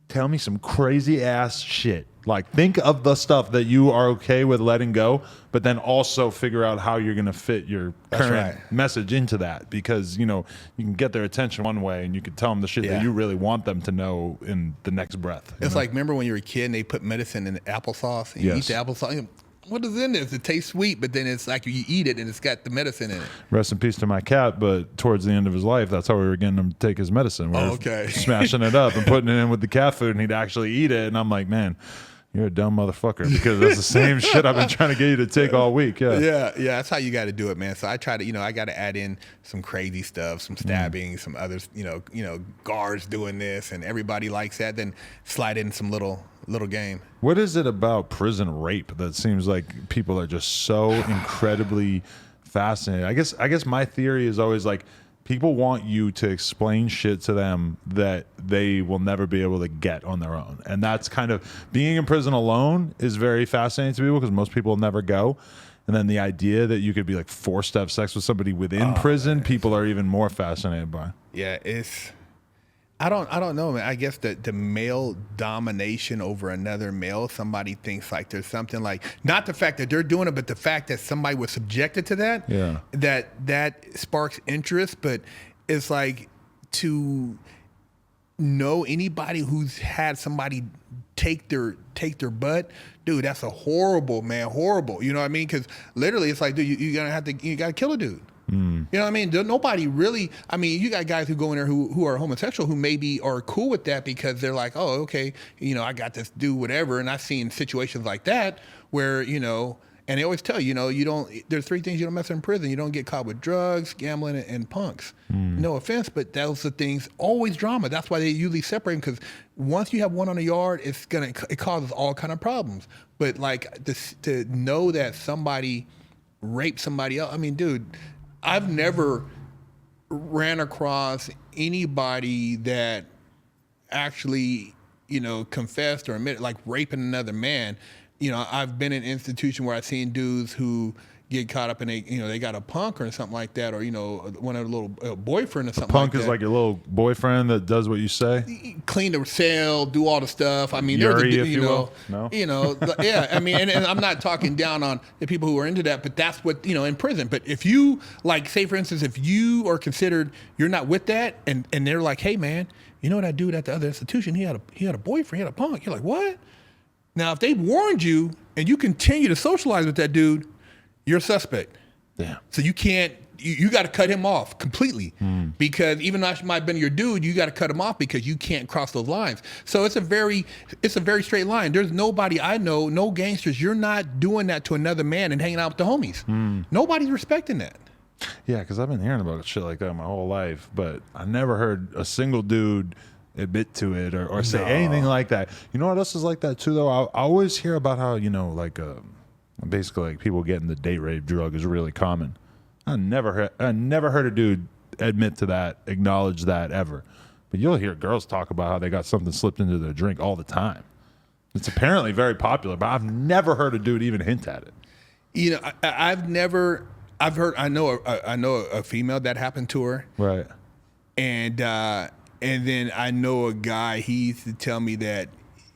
S1: tell me some crazy ass shit. Like, think of the stuff that you are okay with letting go, but then also figure out how you're going to fit your current message into that. Because, you know, you can get their attention one way and you can tell them the shit that you really want them to know in the next breath.
S2: It's like, remember when you were a kid and they put medicine in applesauce and you eat the applesauce? What is in this? It tastes sweet, but then it's like you eat it and it's got the medicine in it.
S1: Rest in peace to my cat, but towards the end of his life, that's how we were getting him to take his medicine. We were smashing it up and putting it in with the cat food, and he'd actually eat it. And I'm like, man, you're a dumb motherfucker, because that's the same shit I've been trying to get you to take all week.
S2: Yeah, that's how you got to do it, man. So I try to, you know, I got to add in some crazy stuff, some stabbing, some others, you know, guards doing this, and everybody likes that. Then slide in some little game.
S1: What is it about prison rape that seems like people are just so incredibly fascinated? I guess my theory is always like, people want you to explain shit to them that they will never be able to get on their own. And that's kind of, being in prison alone is very fascinating to people because most people never go. And then the idea that you could be like forced to have sex with somebody within prison, people are even more fascinated by.
S2: Yeah, I don't know, man. I guess the male domination over another male, somebody thinks like there's something like, not the fact that they're doing it, but the fact that somebody was subjected to that, that sparks interest. But it's like, to know anybody who's had somebody take their butt, dude, that's a horrible, man, horrible. You know what I mean? Because literally it's like, dude, you gotta kill a dude. You know what I mean? Nobody really, I mean, you got guys who go in there who are homosexual who maybe are cool with that because they're like, oh, okay, you know, I got this dude, whatever. And I've seen situations like that where, you know, And they always tell you, there's 3 things you don't mess with in prison. You don't get caught with drugs, gambling, and punks. No offense, but those are things, always drama. That's why they usually separate them, because once you have one on the yard, it causes all kind of problems. But like to know that somebody raped somebody else, I mean, dude, I've never ran across anybody that actually, confessed or admitted, like raping another man. I've been in an institution where I've seen dudes who get caught up in they got a punk or something like that, or one of the little boyfriend or something.
S1: Punk
S2: like
S1: is
S2: that.
S1: like your little boyfriend that does what you say.
S2: Clean the cell, do all the stuff. I mean,
S1: Yuri,
S2: there's
S1: if you will. No?
S2: Yeah. I mean, and I'm not talking down on the people who are into that, but that's what in prison. But if you say for instance, if you are considered you're not with that, and they're like, hey man, you know that dude at the other institution, he had a boyfriend, he had a punk. You're like, what? Now, if they warned you and you continue to socialize with that dude, you're a suspect.
S1: Damn.
S2: So you can't, you got to cut him off completely, because even though I might have been your dude, you got to cut him off because you can't cross those lines. So it's a very straight line. There's nobody I know, no gangsters, you're not doing that to another man and hanging out with the homies. Nobody's respecting that.
S1: Yeah, because I've been hearing about shit like that my whole life, but I never heard a single dude admit to it or say anything like that. You know what else is like that too, though? I always hear about how, basically like people getting the date rape drug is really common. I never heard a dude admit to that, acknowledge that ever. But you'll hear girls talk about how they got something slipped into their drink all the time. It's apparently very popular, but I've never heard a dude even hint at it.
S2: I know a female that happened to her.
S1: Right.
S2: And then I know a guy, he used to tell me that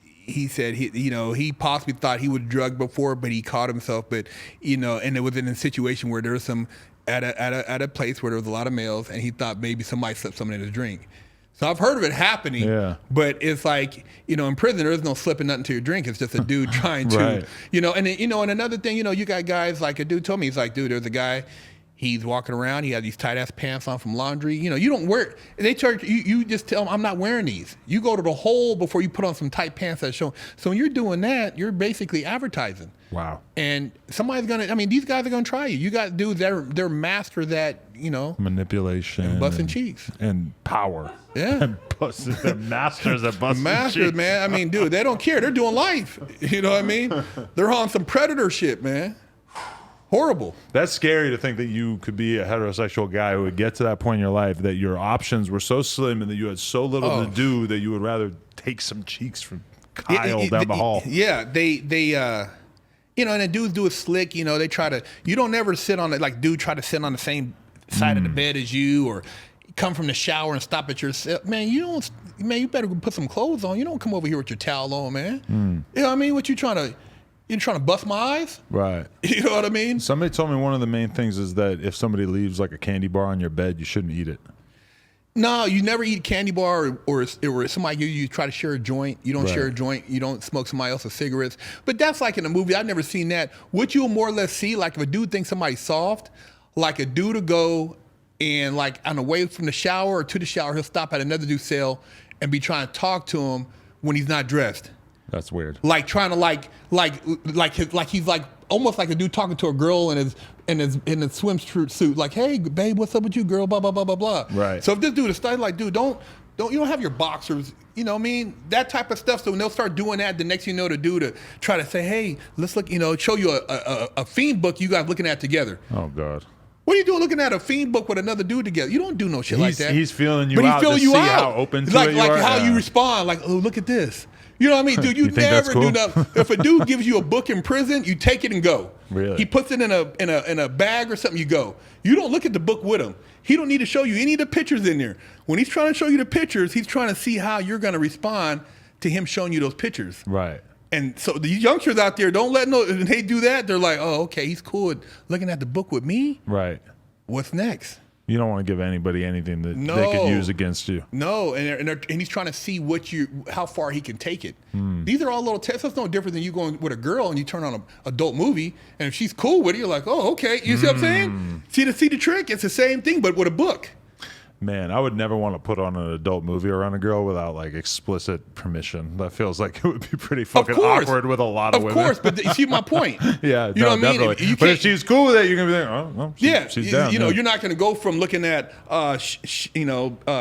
S2: he said he possibly thought he was drugged before, but he caught himself. But and it was in a situation where there was some at a place where there was a lot of males, and he thought maybe somebody slipped something in his drink. So I've heard of it happening. Yeah. But it's like in prison there is no slipping nothing to your drink. It's just a dude trying to
S1: right.
S2: And and another thing you got guys, like a dude told me, he's like, dude, there's a guy. He's walking around. He has these tight ass pants on from laundry. You don't wear. They charge you. You just tell them, I'm not wearing these. You go to the hole before you put on some tight pants that show. So when you're doing that, you're basically advertising.
S1: Wow.
S2: And somebody's gonna. I mean, these guys are gonna try you. You got dudes that they're masters at
S1: manipulation,
S2: and busting cheeks,
S1: and power.
S2: Yeah.
S1: And they're masters at busting
S2: masters,
S1: cheeks.
S2: man. I mean, dude, they don't care. They're doing life. You know what I mean? They're on some predator shit, man. Horrible.
S1: That's scary to think that you could be a heterosexual guy who would get to that point in your life that your options were so slim and that you had so little to do that you would rather take some cheeks from Kyle down the hall.
S2: Yeah, they and the dudes do it slick. They try to. You don't ever sit on it like dude try to sit on the same side of the bed as you, or come from the shower and stop at your cell. Man, you don't. Man, you better put some clothes on. You don't come over here with your towel on, man. You know what I mean? What you trying to? You're trying to bust my eyes?
S1: Right.
S2: You know what I mean?
S1: Somebody told me one of the main things is that if somebody leaves like a candy bar on your bed, you shouldn't eat it.
S2: No, you never eat a candy bar or somebody you try to share a joint. You don't share a joint. You don't smoke somebody else's cigarettes. But that's like in a movie. I've never seen that. What you'll more or less see, like if a dude thinks somebody's soft, like a dude will go and like on the way from the shower or to the shower, he'll stop at another dude's cell and be trying to talk to him when he's not dressed.
S1: That's weird.
S2: Like trying to like he's like almost like a dude talking to a girl in his swimsuit suit. Like, hey babe, what's up with you, girl? Blah blah blah blah blah.
S1: Right.
S2: So if this dude is starting like, dude, don't you don't have your boxers. You know what I mean? That type of stuff. So when they'll start doing that, the next thing you know, the dude to try to say, hey, let's look. Show you a fiend book you guys looking at together.
S1: Oh God.
S2: What are you doing looking at a fiend book with another dude together? You don't do no shit like that.
S1: He's feeling you out to see how open to it you are.
S2: Like how you respond. Like, oh, look at this. You know what I mean? Dude, you never do nothing. If a dude gives you a book in prison, you take it and go.
S1: Really?
S2: He puts it in a bag or something, you go. You don't look at the book with him. He don't need to show you any of the pictures in there. When he's trying to show you the pictures, he's trying to see how you're going to respond to him showing you those pictures.
S1: Right.
S2: And so these youngsters out there, don't let no, and they do that, they're like, oh, okay, he's cool with looking at the book with me.
S1: Right.
S2: What's next?
S1: You don't want to give anybody anything that they could use against you.
S2: No, and he's trying to see how far he can take it. These are all little tests. That's no different than you going with a girl and you turn on an adult movie, and if she's cool with it, you're like, oh, okay. You see what I'm saying? See the trick? It's the same thing, but with a book.
S1: Man, I would never want to put on an adult movie around a girl without like explicit permission. That feels like it would be pretty fucking awkward with a lot of women.
S2: Of course, but you see my point.
S1: Yeah,
S2: you know what I mean?
S1: definitely. But if she's cool with it, you're gonna be like, oh, well, she's down.
S2: You know, you're not gonna go from looking at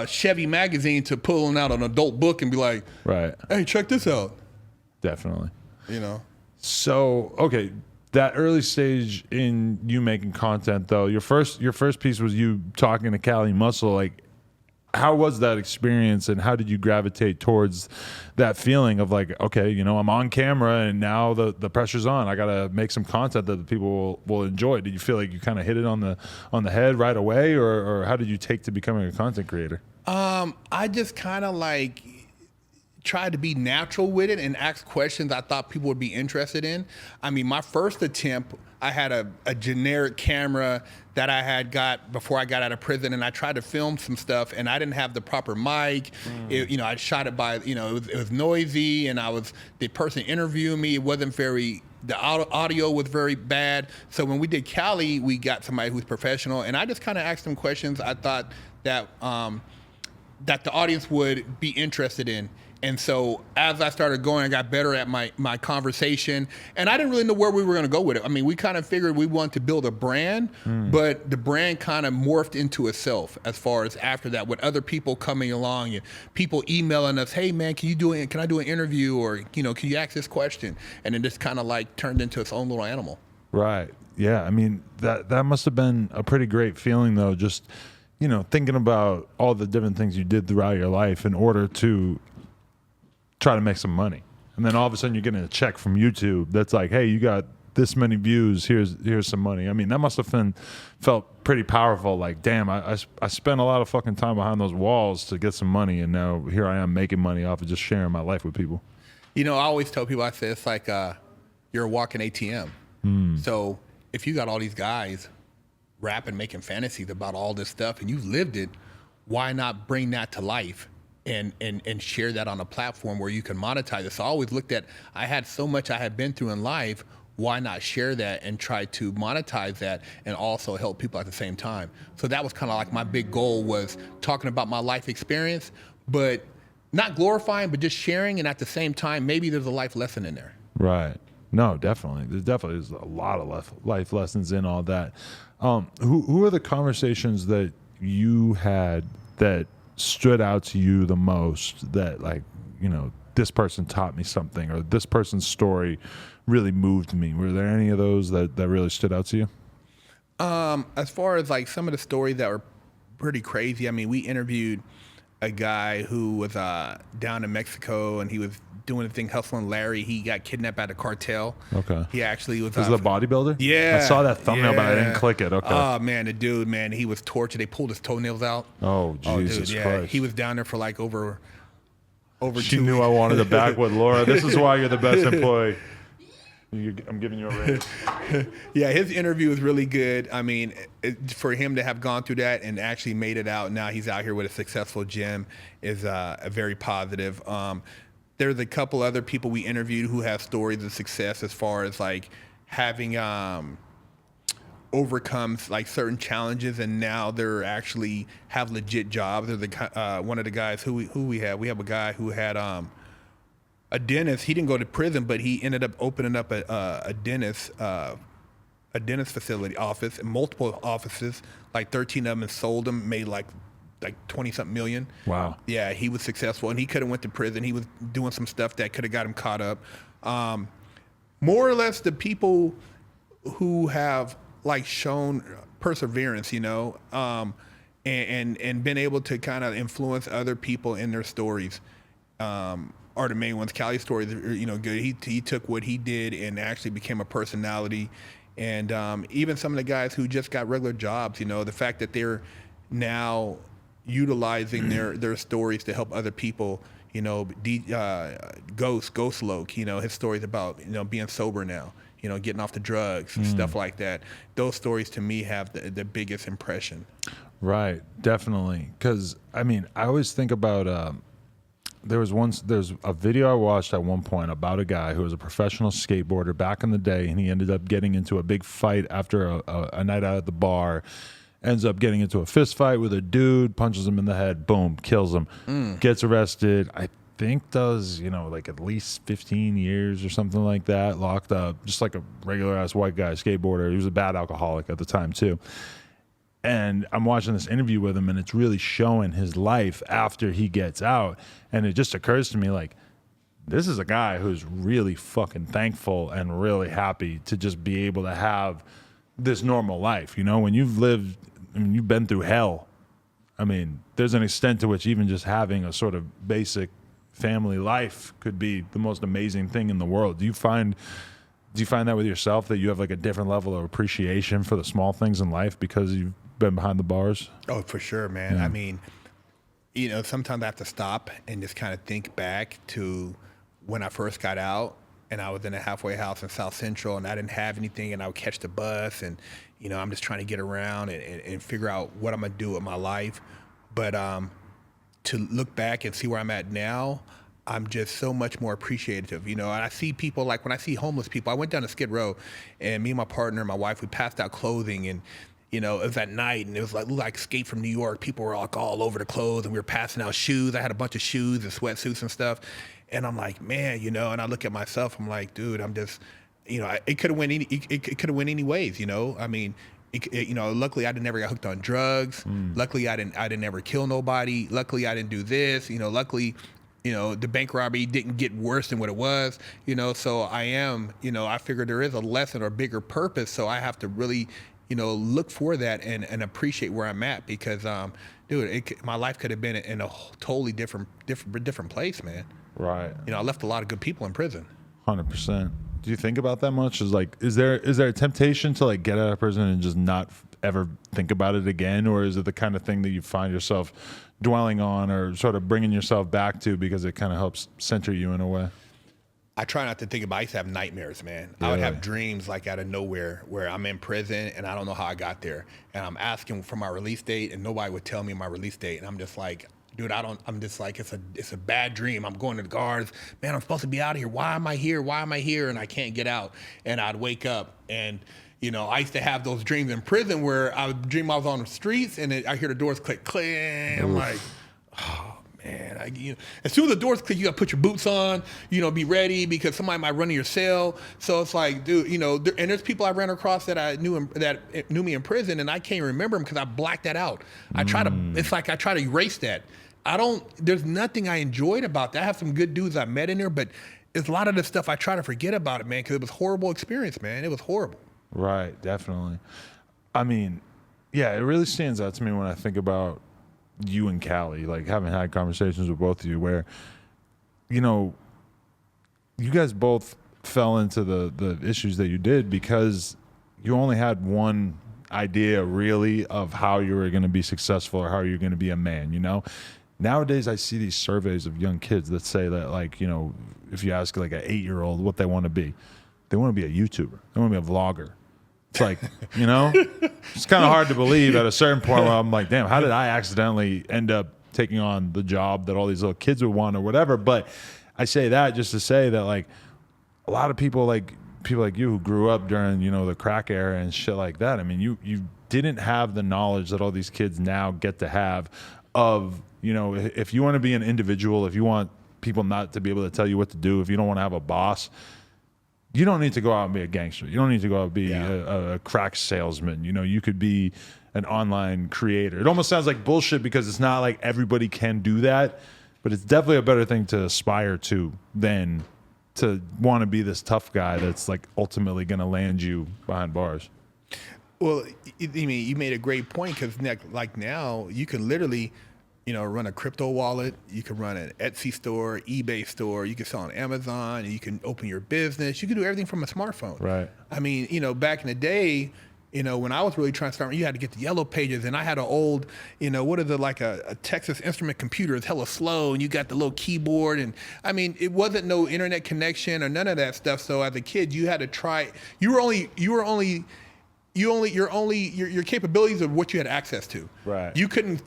S2: Chevy magazine to pulling out an adult book and be like,
S1: right,
S2: hey, check this out.
S1: Definitely.
S2: You know.
S1: So okay. That early stage in you making content, though, your first piece was you talking to Cali Muscle. Like, how was that experience, and how did you gravitate towards that feeling of like, okay, you know, I'm on camera, and now the pressure's on. I gotta make some content that the people will enjoy. Did you feel like you kind of hit it on the head right away, or how did you take to becoming a content creator?
S2: I just kind of like tried to be natural with it and ask questions I thought people would be interested in. I mean, my first attempt, I had a generic camera that I had got before I got out of prison, and I tried to film some stuff, and I didn't have the proper mic. I shot it by, it was noisy, and the person interviewing me, it wasn't very, the audio was very bad. So when we did Cali, we got somebody who's professional, and I just kind of asked them questions I thought that the audience would be interested in. And so as I started going, I got better at my conversation, and I didn't really know where we were going to go with it. I mean, we kind of figured we wanted to build a brand, but the brand kind of morphed into itself as far as after that, with other people coming along and people emailing us, hey man, can I do an interview, or, can you ask this question? And it just kind of like turned into its own little animal. Right.
S1: Yeah. I mean, that must have been a pretty great feeling though, just, thinking about all the different things you did throughout your life in order to try to make some money, and then all of a sudden you're getting a check from YouTube that's like, hey, you got this many views, here's some money. I mean, that must have felt pretty powerful. Like, damn, I spent a lot of fucking time behind those walls to get some money, and now here I am making money off of just sharing my life with people.
S2: I always tell people, I say it's like you're a walking ATM. So if you got all these guys rapping, making fantasies about all this stuff, and you lived it, why not bring that to life and share that on a platform where you can monetize it? So I always looked at, I had so much I had been through in life, why not share that and try to monetize that and also help people at the same time? So that was kind of like my big goal, was talking about my life experience, but not glorifying, but just sharing, and at the same time, maybe there's a life lesson in there.
S1: Right. No, definitely. There definitely is a lot of life lessons in all that. Who are the conversations that you had that stood out to you the most, that like, this person taught me something, or this person's story really moved me? Were there any of those that really stood out to you?
S2: As far as like some of the stories that were pretty crazy, I mean, we interviewed a guy who was down in Mexico, and he was doing the thing hustling Larry. He got kidnapped by the cartel. Okay. He actually was.
S1: Was the bodybuilder?
S2: Yeah.
S1: I saw that thumbnail, but I didn't click it. Okay.
S2: Oh man, the dude, man, he was tortured. They pulled his toenails out.
S1: Oh Jesus Christ.
S2: He was down there for like over.
S1: She knew I wanted to back with Laura. This is why you're the best employee. I'm giving you a raise.
S2: Yeah, his interview was really good. I mean, for him to have gone through that and actually made it out, now he's out here with a successful gym, is a very positive. There's a couple other people we interviewed who have stories of success as far as like having overcome like certain challenges, and now they're actually have legit jobs. There's one of the guys who we have. We have a guy who had a dentist. He didn't go to prison, but he ended up opening up a dentist facility office, and multiple offices, like 13 of them, and sold them, made like 20-something million.
S1: Wow.
S2: Yeah, he was successful, and he could have went to prison. He was doing some stuff that could have got him caught up. More or less, the people who have like shown perseverance, and been able to kind of influence other people in their stories, are the main ones. Cali's story is, good. He took what he did and actually became a personality. And even some of the guys who just got regular jobs, the fact that they're now utilizing their stories to help other people. Ghost Loke, his stories about being sober now, getting off the drugs and stuff like that. Those stories to me have the biggest impression.
S1: Right, definitely. Because I mean, I always think about there's a video I watched at one point about a guy who was a professional skateboarder back in the day, and he ended up getting into a big fight after a night out at the bar. ends up getting into a fist fight with a dude, punches him in the head, boom, kills him, gets arrested. I think does, like at least 15 years or something like that, locked up, just like a regular ass white guy, skateboarder. He was a bad alcoholic at the time too. And I'm watching this interview with him, and it's really showing his life after he gets out. And it just occurs to me, like, this is a guy who's really fucking thankful and really happy to just be able to have this normal life. When you've lived, you've been through hell. There's an extent to which even just having a sort of basic family life could be the most amazing thing in the world. Do you find that with yourself, that you have like a different level of appreciation for the small things in life because you've been behind the bars?
S2: Oh, for sure, man. Sometimes I have to stop and just kind of think back to when I first got out and I was in a halfway house in South Central and I didn't have anything, and I would catch the bus and, I'm just trying to get around and figure out what I'm going to do with my life. But to look back and see where I'm at now, I'm just so much more appreciative, And I see people, like when I see homeless people, I went down to Skid Row, and me and my partner and my wife, we passed out clothing, and it was at night, and it was like Escape from New York. People were like all over the clothes, and we were passing out shoes. I had a bunch of shoes and sweatsuits and stuff, and I'm like, man, and I look at myself, I'm like, dude, I'm just, it could have went any ways, luckily I never got hooked on drugs. Luckily I didn't ever kill nobody. Luckily I didn't do this. Luckily, the bank robbery didn't get worse than what it was. So I am, I figure there is a lesson or bigger purpose. So I have to really, look for that and appreciate where I'm at, because, dude, my life could have been in a totally different place, man.
S1: Right.
S2: I left a lot of good people in prison.
S1: 100%. Do you think about that much? Is there a temptation to like get out of prison and just not ever think about it again? Or is it the kind of thing that you find yourself dwelling on or sort of bringing yourself back to because it kind of helps center you in a way?
S2: I try not to think about it. I used to have nightmares, man. I would have dreams like out of nowhere where I'm in prison and I don't know how I got there. And I'm asking for my release date and nobody would tell me my release date. And I'm just like, dude, I'm just like, it's a bad dream. I'm going to the guards. Man, I'm supposed to be out of here. Why am I here? Why am I here? And I can't get out. And I'd wake up and, I used to have those dreams in prison where I would dream I was on the streets and I hear the doors click, click. I'm like, oh, man. As soon as the doors click, you got to put your boots on, be ready because somebody might run in your cell. So it's like, dude, and there's people I ran across that I knew that knew me in prison, and I can't remember them because I blacked that out. It's like I try to erase that. There's nothing I enjoyed about that. I have some good dudes I met in there, but it's a lot of the stuff I try to forget about it, man, because it was a horrible experience, man. It was horrible.
S1: Right, definitely. Yeah, it really stands out to me when I think about you and Callie, like having had conversations with both of you where, you guys both fell into the issues that you did because you only had one idea really of how you were going to be successful or how you're going to be a man, Nowadays, I see these surveys of young kids that say that, like, if you ask like an 8-year-old what they want to be, they want to be a YouTuber. They want to be a vlogger. It's like, it's kind of hard to believe at a certain point where I'm like, damn, how did I accidentally end up taking on the job that all these little kids would want or whatever? But I say that just to say that, like, a lot of people like you who grew up during, the crack era and shit like that. You didn't have the knowledge that all these kids now get to have of, if you want to be an individual, if you want people not to be able to tell you what to do, if you don't want to have a boss, you don't need to go out and be a gangster. You don't need to go out and be a crack salesman. You could be an online creator. It almost sounds like bullshit because it's not like everybody can do that, but it's definitely a better thing to aspire to than to want to be this tough guy that's like ultimately going to land you behind bars.
S2: Well, you made a great point because like now you can literally, run a crypto wallet. You can run an Etsy store, eBay store. You can sell on Amazon. And you can open your business. You can do everything from a smartphone.
S1: Right.
S2: Back in the day, when I was really trying to start, you had to get the yellow pages, and I had an old, like a Texas Instrument computer. It's hella slow, and you got the little keyboard, and it wasn't no internet connection or none of that stuff. So as a kid, you had to try. Your capabilities of what you had access to.
S1: Right.
S2: You couldn't,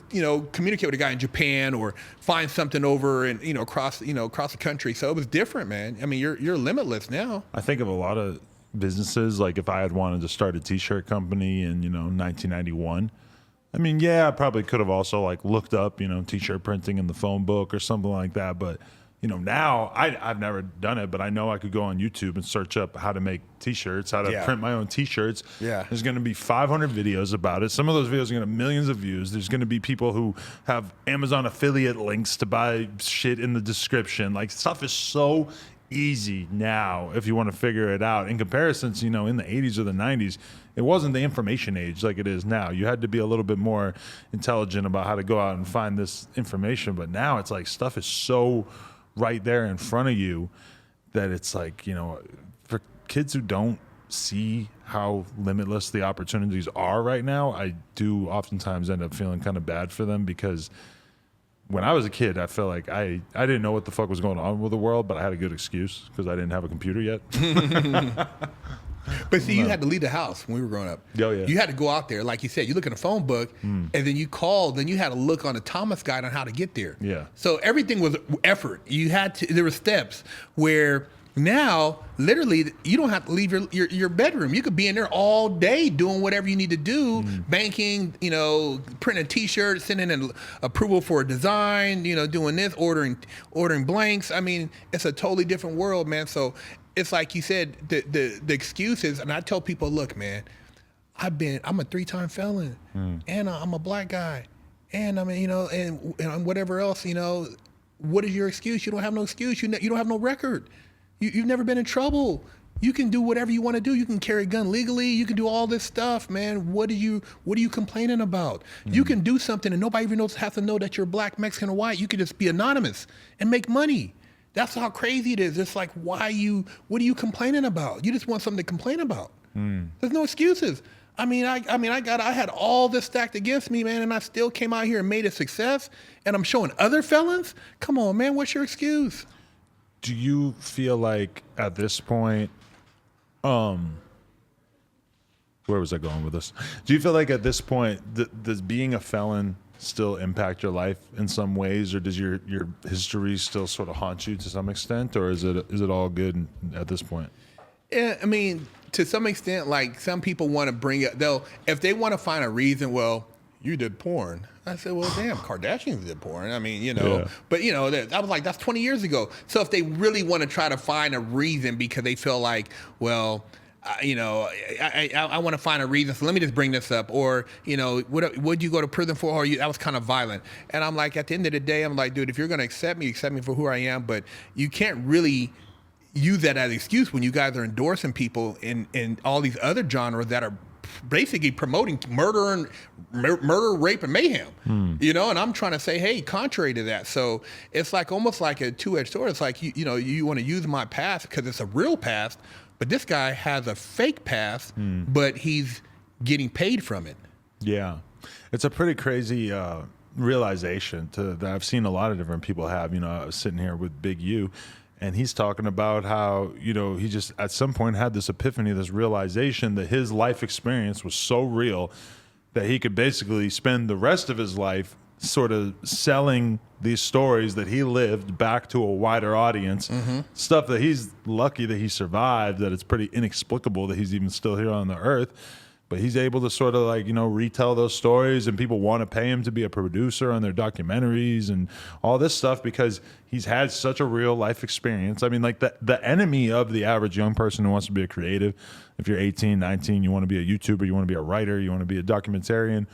S2: communicate with a guy in Japan or find something over and, across the country. So it was different, man. You're limitless now.
S1: I think of a lot of businesses, like if I had wanted to start a t-shirt company in, 1991, I mean, yeah, I probably could have also like looked up, t-shirt printing in the phone book or something like that. But, now I've never done it, but I know I could go on YouTube and search up how to make t-shirts, how to print my own t-shirts.
S2: Yeah.
S1: There's going to be 500 videos about it. Some of those videos are going to have millions of views. There's going to be people who have Amazon affiliate links to buy shit in the description. Like, stuff is so easy now if you want to figure it out. In comparison to, in the 80s or the 90s, it wasn't the information age like it is now. You had to be a little bit more intelligent about how to go out and find this information. But now it's like stuff is so right there in front of you that it's like, for kids who don't see how limitless the opportunities are right now, I do oftentimes end up feeling kind of bad for them, because when I was a kid, I felt like I didn't know what the fuck was going on with the world, but I had a good excuse because I didn't have a computer yet.
S2: But see, you had to leave the house when we were growing up.
S1: Oh, yeah.
S2: You had to go out there. Like you said, you look in a phone book, and then you called, then you had to look on the Thomas guide on how to get there.
S1: Yeah.
S2: So everything was effort. There were steps where now, literally, you don't have to leave your bedroom. You could be in there all day doing whatever you need to do, banking, printing a T-shirt, sending an approval for a design, doing this, ordering blanks. I mean, it's a totally different world, man. So it's like you said, the excuses, and I tell people, look, man, I'm a 3-time felon, and I'm a black guy, and I mean, and whatever else, what is your excuse? You don't have no excuse. You don't have no record. You've never been in trouble. You can do whatever you want to do. You can carry a gun legally. You can do all this stuff, man. What are you complaining about? You can do something and nobody even has to know that you're black, Mexican, or white. You can just be anonymous and make money. That's how crazy it is. It's like, what are you complaining about? You just want something to complain about. There's no excuses. I mean, I had all this stacked against me, man, and I still came out here and made a success, and I'm showing other felons? Come on, man, what's your excuse?
S1: Do you feel like at this point, where was I going with this? Do you feel like at this point, does being a felon still impact your life in some ways, or does your history still sort of haunt you to some extent, or is it all good at this point?
S2: Yeah, I mean, to some extent, like some people want to bring it, if they want to find a reason, well, you did porn. I said, well, damn, Kardashians did porn. I mean, but I was like, that's 20 years ago. So if they really want to try to find a reason because they feel like, well, I want to find a reason, so let me just bring this up. Or, what'd you go to prison for? Or that was kind of violent. And I'm like, at the end of the day, I'm like, dude, if you're going to accept me for who I am. But you can't really use that as an excuse when you guys are endorsing people in all these other genres that are basically promoting murder, rape, and mayhem. And I'm trying to say, hey, contrary to that. So it's like almost like a two-edged sword. It's like, you want to use my past because it's a real past, but this guy has a fake past, but he's getting paid from it. Yeah.
S1: It's a pretty crazy realization that I've seen a lot of different people have. I was sitting here with Big U, and he's talking about how, he just at some point had this epiphany, this realization that his life experience was so real that he could basically spend the rest of his life sort of selling these stories that he lived back to a wider audience, stuff that he's lucky that he survived, that it's pretty inexplicable that he's even still here on the earth. But he's able to sort of like, retell those stories, and people want to pay him to be a producer on their documentaries and all this stuff because he's had such a real life experience. I mean, like the enemy of the average young person who wants to be a creative, if you're 18, 19, you want to be a YouTuber, you want to be a writer, you want to be a documentarian,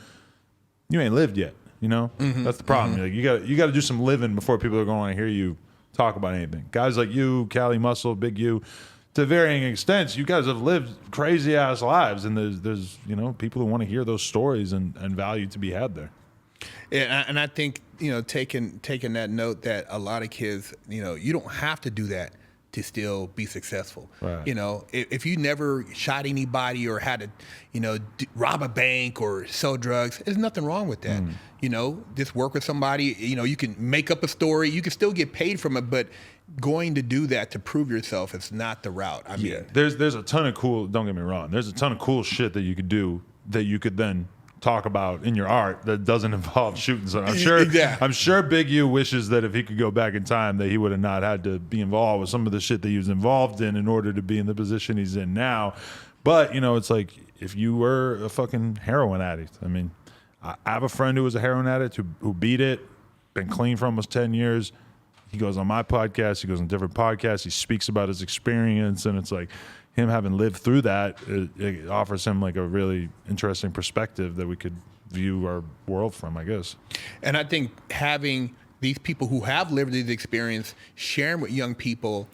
S1: you ain't lived yet, That's the problem. Like, you got to do some living before people are going to hear you talk about anything. Guys like you, Cali Muscle, Big U, to varying extents, you guys have lived crazy ass lives, and there's people who want to hear those stories and value to be had there.
S2: Yeah, and I think taking that note that a lot of kids, you don't have to do that to still be successful. Right. If you never shot anybody or had to, rob a bank or sell drugs, there's nothing wrong with that. Just work with somebody. You can make up a story. You can still get paid from it, but going to do that to prove yourself is not the route. I mean,
S1: there's a ton of cool. Don't get me wrong. There's a ton of cool shit that you could do that you could then talk about in your art that doesn't involve shooting. So I'm sure Big U wishes that if he could go back in time, that he would have not had to be involved with some of the shit that he was involved in order to be in the position he's in now. But it's like if you were a fucking heroin addict. I mean, I have a friend who was a heroin addict who beat it, been clean for almost 10 years. He goes on my podcast. He goes on different podcasts. He speaks about his experience, and it's like him having lived through that, it offers him like a really interesting perspective that we could view our world from, I guess.
S2: And I think having these people who have lived these experience sharing with young people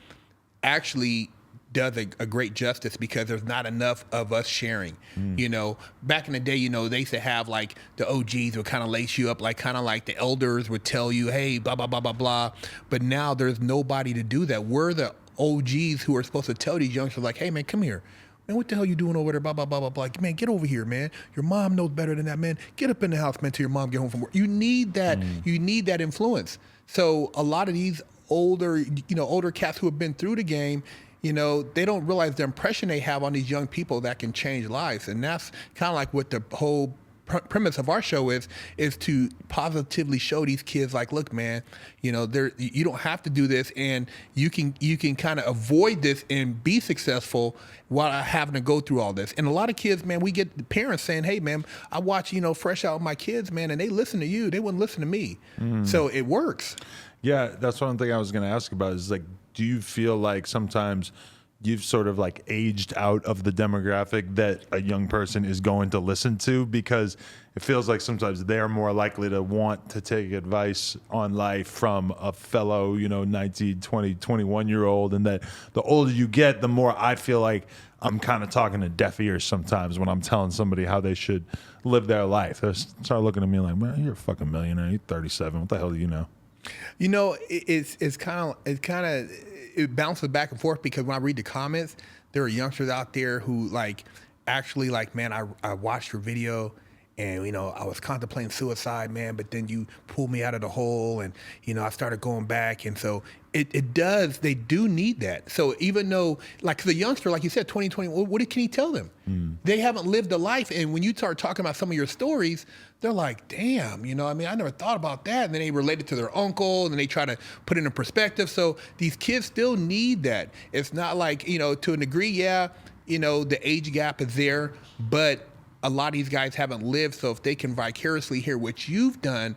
S2: actually does a great justice, because there's not enough of us sharing. You know, back in the day, you know, they used to have like the OGs would kind of lace you up, like kind of like the elders would tell you, hey, blah, blah, blah, blah, blah. But now there's nobody to do that. We're the OGs who are supposed to tell these youngsters like, hey, man, come here. Man, what the hell you doing over there? Blah, blah, blah, blah, blah. Man, get over here, man. Your mom knows better than that, man. Get up in the house, man, till your mom get home from work. You need that. You need that influence. So a lot of these older cats who have been through the game, you know, they don't realize the impression they have on these young people that can change lives. And that's kind of like what the whole premise of our show is to positively show these kids like, look, man, you know, you don't have to do this, and you can kind of avoid this and be successful while having to go through all this. And a lot of kids, man, we get the parents saying, hey, man, I watch, you know, Fresh Out with my kids, man, and they listen to you. They wouldn't listen to me. So it works.
S1: Yeah, that's one thing I was going to ask about is like, do you feel like sometimes you've sort of like aged out of the demographic that a young person is going to listen to? Because it feels like sometimes they're more likely to want to take advice on life from a fellow, you know, 19, 20, 21-year-old. And that the older you get, the more I feel like I'm kind of talking to deaf ears sometimes when I'm telling somebody how they should live their life. They start looking at me like, man, you're a fucking millionaire. You're 37. What the hell do you know?
S2: You know, it bounces back and forth, because when I read the comments, there are youngsters out there who like actually like, man, I watched your video, and, you know, I was contemplating suicide, man, but then you pulled me out of the hole, and, you know, I started going back. And so they do need that. So even though, like the youngster, like you said, 2020, what can he tell them? They haven't lived a life. And when you start talking about some of your stories, they're like, damn, you know, I mean, I never thought about that. And then they relate it to their uncle, and then they try to put it in perspective. So these kids still need that. It's not like, you know, to a degree, yeah, you know, the age gap is there, but a lot of these guys haven't lived. So if they can vicariously hear what you've done,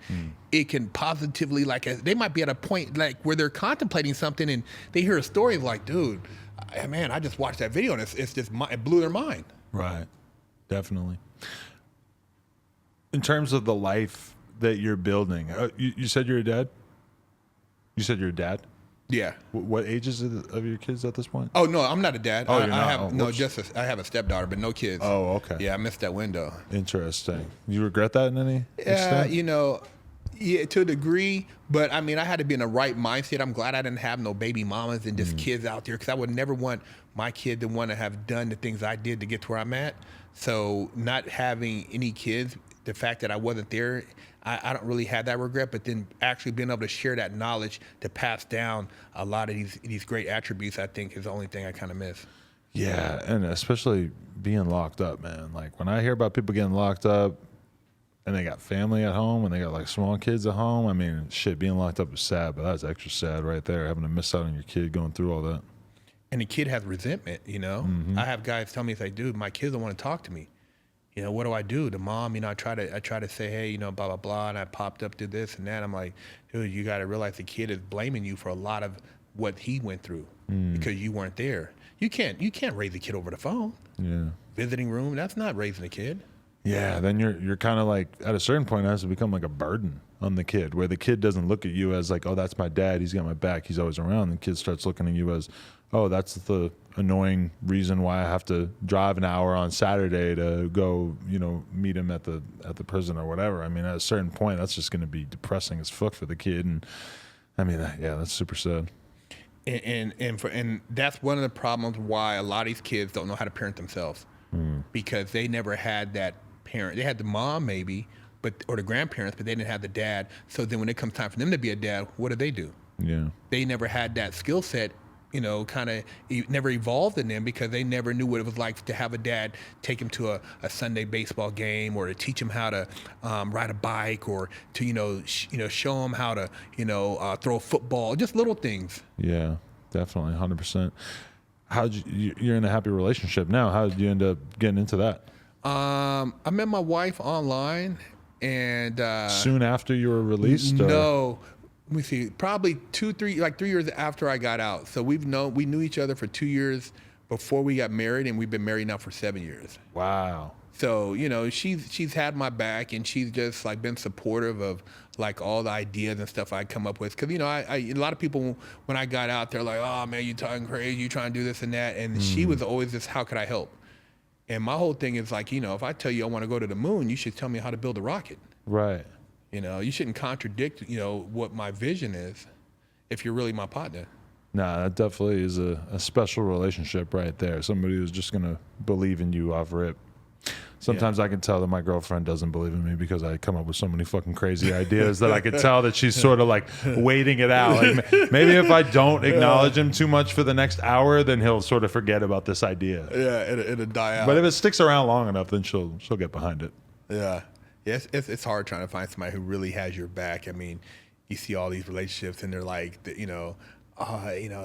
S2: it can positively, like, they might be at a point like where they're contemplating something, and they hear a story of like, dude, man, I just watched that video, and it's just, it blew their mind.
S1: Right. Definitely. In terms of the life that you're building, you said you're a dad? You said you're a dad?
S2: Yeah.
S1: What ages of your kids at this point?
S2: Oh, no, I'm not a dad.
S1: Oh,
S2: I
S1: you're not?
S2: have I have a stepdaughter, but no kids.
S1: Oh, okay.
S2: Yeah, I missed that window.
S1: Interesting. You regret that in any extent?
S2: You know, yeah, to a degree, but I mean, I had to be in the right mindset. I'm glad I didn't have no baby mamas and just kids out there, because I would never want my kid to want to have done the things I did to get to where I'm at. So not having any kids, the fact that I wasn't there, I don't really have that regret, but then actually being able to share that knowledge to pass down a lot of these great attributes, I think, is the only thing I kind of miss.
S1: Yeah, and especially being locked up, man. Like when I hear about people getting locked up and they got family at home and they got like small kids at home, I mean, shit, being locked up is sad, but that's extra sad right there, having to miss out on your kid going through all that.
S2: And the kid has resentment, you know? I have guys tell me, it's like, dude, my kids don't want to talk to me. You know, what do I do? The mom, you know, I try to say, hey, you know, blah, blah, blah, and I popped up to this and that. I'm like, dude, you got to realize the kid is blaming you for a lot of what he went through because you weren't there. You can't raise a kid over the phone.
S1: Yeah.
S2: Visiting room, that's not raising a kid.
S1: Yeah, then you're kind of like, at a certain point, it has to become like a burden on the kid, where the kid doesn't look at you as like, oh, that's my dad, he's got my back, he's always around. The kid starts looking at you as, oh, that's the annoying reason why I have to drive an hour on Saturday to go, you know, meet him at the prison or whatever. I mean, at a certain point, that's just going to be depressing as fuck for the kid. And I mean, yeah, that's super sad.
S2: And that's one of the problems why a lot of these kids don't know how to parent themselves, because they never had that parent. They had the mom maybe, or the grandparents, but they didn't have the dad. So then when it comes time for them to be a dad, what do?
S1: Yeah.
S2: They never had that skill set, you know, kind of never evolved in them, because they never knew what it was like to have a dad take him to a Sunday baseball game, or to teach him how to ride a bike, or to, show him how to, throw a football, just little things.
S1: Yeah, definitely. 100%. You're in a happy relationship now. How did you end up getting into that?
S2: I met my wife online, And
S1: soon after you were released? Or?
S2: No, let me see. Probably 3 years after I got out. So we knew each other for 2 years before we got married, and we've been married now for 7 years.
S1: Wow.
S2: So, you know, she's had my back, and she's just like been supportive of like all the ideas and stuff I come up with. Cause you know, a lot of people, when I got out, they're like, oh man, you talking crazy, you trying to do this and that. And she was always just, how could I help? And my whole thing is like, you know, if I tell you I want to go to the moon, you should tell me how to build a rocket.
S1: Right.
S2: You know, you shouldn't contradict, you know, what my vision is if you're really my partner.
S1: Nah, that definitely is a special relationship right there. Somebody who's just going to believe in you off rip. Sometimes I can tell that my girlfriend doesn't believe in me because I come up with so many fucking crazy ideas that I can tell that she's sort of like waiting it out. Like maybe if I don't acknowledge him too much for the next hour, then he'll sort of forget about this idea.
S2: Yeah, it'll die out.
S1: But if it sticks around long enough, then she'll get behind it.
S2: Yeah. It's hard trying to find somebody who really has your back. I mean, you see all these relationships and they're like, you know,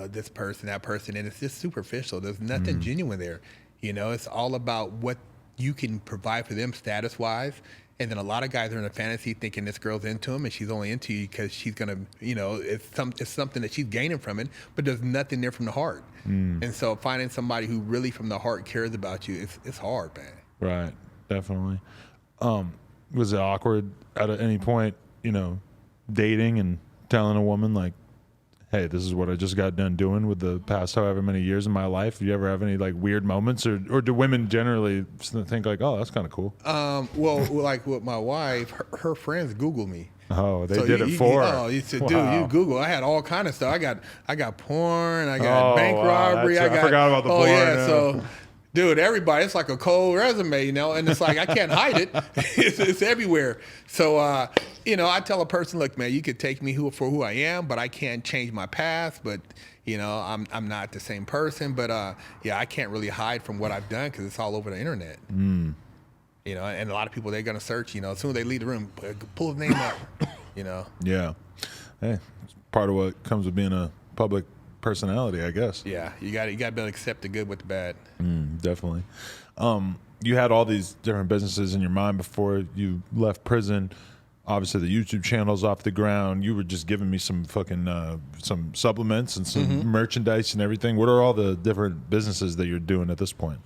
S2: this person, that person, and it's just superficial. There's nothing genuine there. You know, it's all about what you can provide for them status-wise. And then a lot of guys are in a fantasy thinking this girl's into him and she's only into you because she's going to, you know, it's something that she's gaining from it, but there's nothing there from the heart. And so finding somebody who really from the heart cares about you, it's hard, man.
S1: Right, definitely. Was it awkward at any point, you know, dating and telling a woman like, hey, this is what I just got done doing with the past however many years of my life? Do you ever have any like weird moments, or do women generally think like, oh, that's kind of cool?
S2: Well, like with my wife, her friends Google me.
S1: Oh, they did it for her.
S2: Oh, you said, dude, you Google. I had all kind of stuff. I got porn. I got bank robbery.
S1: I forgot about the porn.
S2: Oh yeah, so. Dude, everybody, it's like a cold resume, you know, and it's like, I can't hide it. It's everywhere. So, you know, I tell a person, look, man, you could take me for who I am, but I can't change my past. But, you know, I'm not the same person. But, yeah, I can't really hide from what I've done because it's all over the internet. You know, and a lot of people, they're going to search, you know, as soon as they leave the room, pull his name up, you know. Yeah.
S1: Hey, it's part of what comes with being a public personality, I guess.
S2: Yeah, you got to be able to accept the good with the bad.
S1: Definitely. You had all these different businesses in your mind before you left prison. Obviously, the YouTube channel's off the ground. You were just giving me some fucking some supplements and some merchandise and everything. What are all the different businesses that you're doing at this point?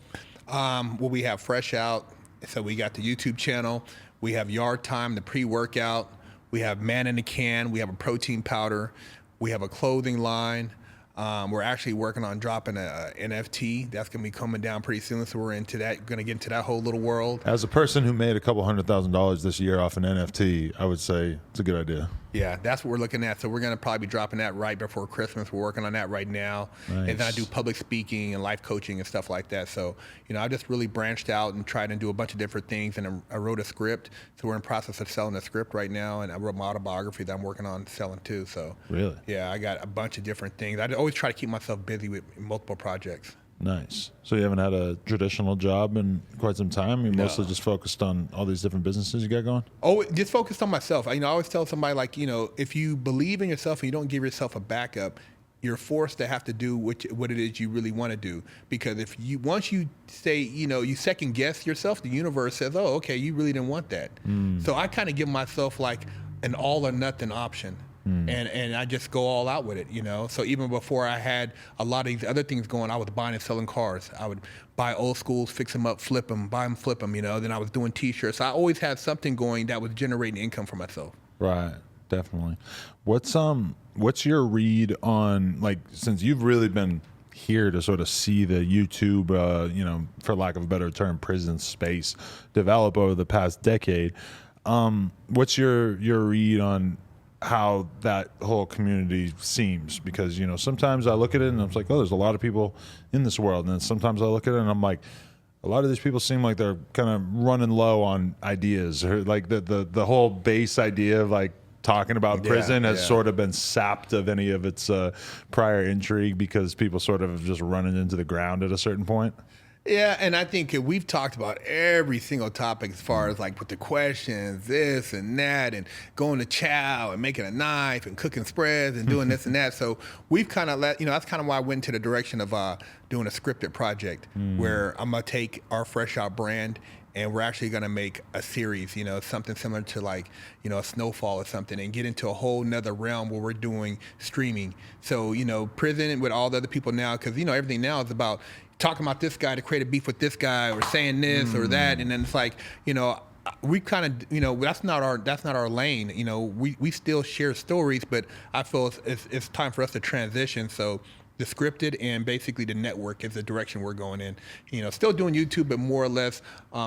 S2: Well, we have Fresh Out. So we got the YouTube channel. We have Yard Time, the pre-workout. We have Man in a Can. We have a protein powder. We have a clothing line. We're actually working on dropping a NFT. That's going to be coming down pretty soon. So we're into that, going to get into that whole little world.
S1: As a person who made a couple $100,000 this year off an NFT, I would say it's a good idea.
S2: Yeah, that's what we're looking at. So we're going to probably be dropping that right before Christmas. We're working on that right now.
S1: Nice.
S2: And then I do public speaking and life coaching and stuff like that. So, you know, I just really branched out and tried to do a bunch of different things. And I wrote a script. So we're in the process of selling the script right now. And I wrote my autobiography that I'm working on selling too. So,
S1: really?
S2: Yeah, I got a bunch of different things. I always try to keep myself busy with multiple projects.
S1: Nice. So you haven't had a traditional job in quite some time? You're
S2: No.
S1: mostly just focused on all these different businesses you got going?
S2: Oh, just focused on myself. You know, I always tell somebody, like, you know, if you believe in yourself and you don't give yourself a backup, you're forced to have to do what it is you really want to do. Because if you, once you say, you know, you second guess yourself, the universe says, oh, okay, you really didn't want that. So I kind of give myself like an all or nothing option. And I just go all out with it, you know. So even before I had a lot of these other things going, I was buying and selling cars. I would buy old schools, fix them up, flip them, buy them, flip them, you know. Then I was doing T-shirts. I always had something going that was generating income for myself.
S1: Right, definitely. What's your read on, like, since you've really been here to sort of see the YouTube, you know, for lack of a better term, prison space develop over the past decade, what's your read on how that whole community seems? Because, you know, sometimes I look at it and I'm like, oh, there's a lot of people in this world. And then sometimes I look at it and I'm like, a lot of these people seem like they're kind of running low on ideas, or like the whole base idea of like talking about prison has sort of been sapped of any of its prior intrigue because people sort of just running into the ground at a certain point.
S2: Yeah, and I think we've talked about every single topic as far as like with the questions, this and that, and going to chow and making a knife and cooking spreads and doing this and that. So we've kind of let, you know, that's kind of why I went into the direction of doing a scripted project where I'm gonna take our Fresh Out brand and we're actually gonna make a series, you know, something similar to like, you know, a Snowfall or something, and get into a whole nother realm where we're doing streaming. So, you know, prison with all the other people now, because, you know, everything now is about talking about this guy to create a beef with this guy, or saying this or that, and then it's like, you know, we kind of, you know, that's not our lane. You know, we still share stories, but I feel it's time for us to transition. So the scripted and basically the network is the direction we're going in. You know, still doing YouTube, but more or less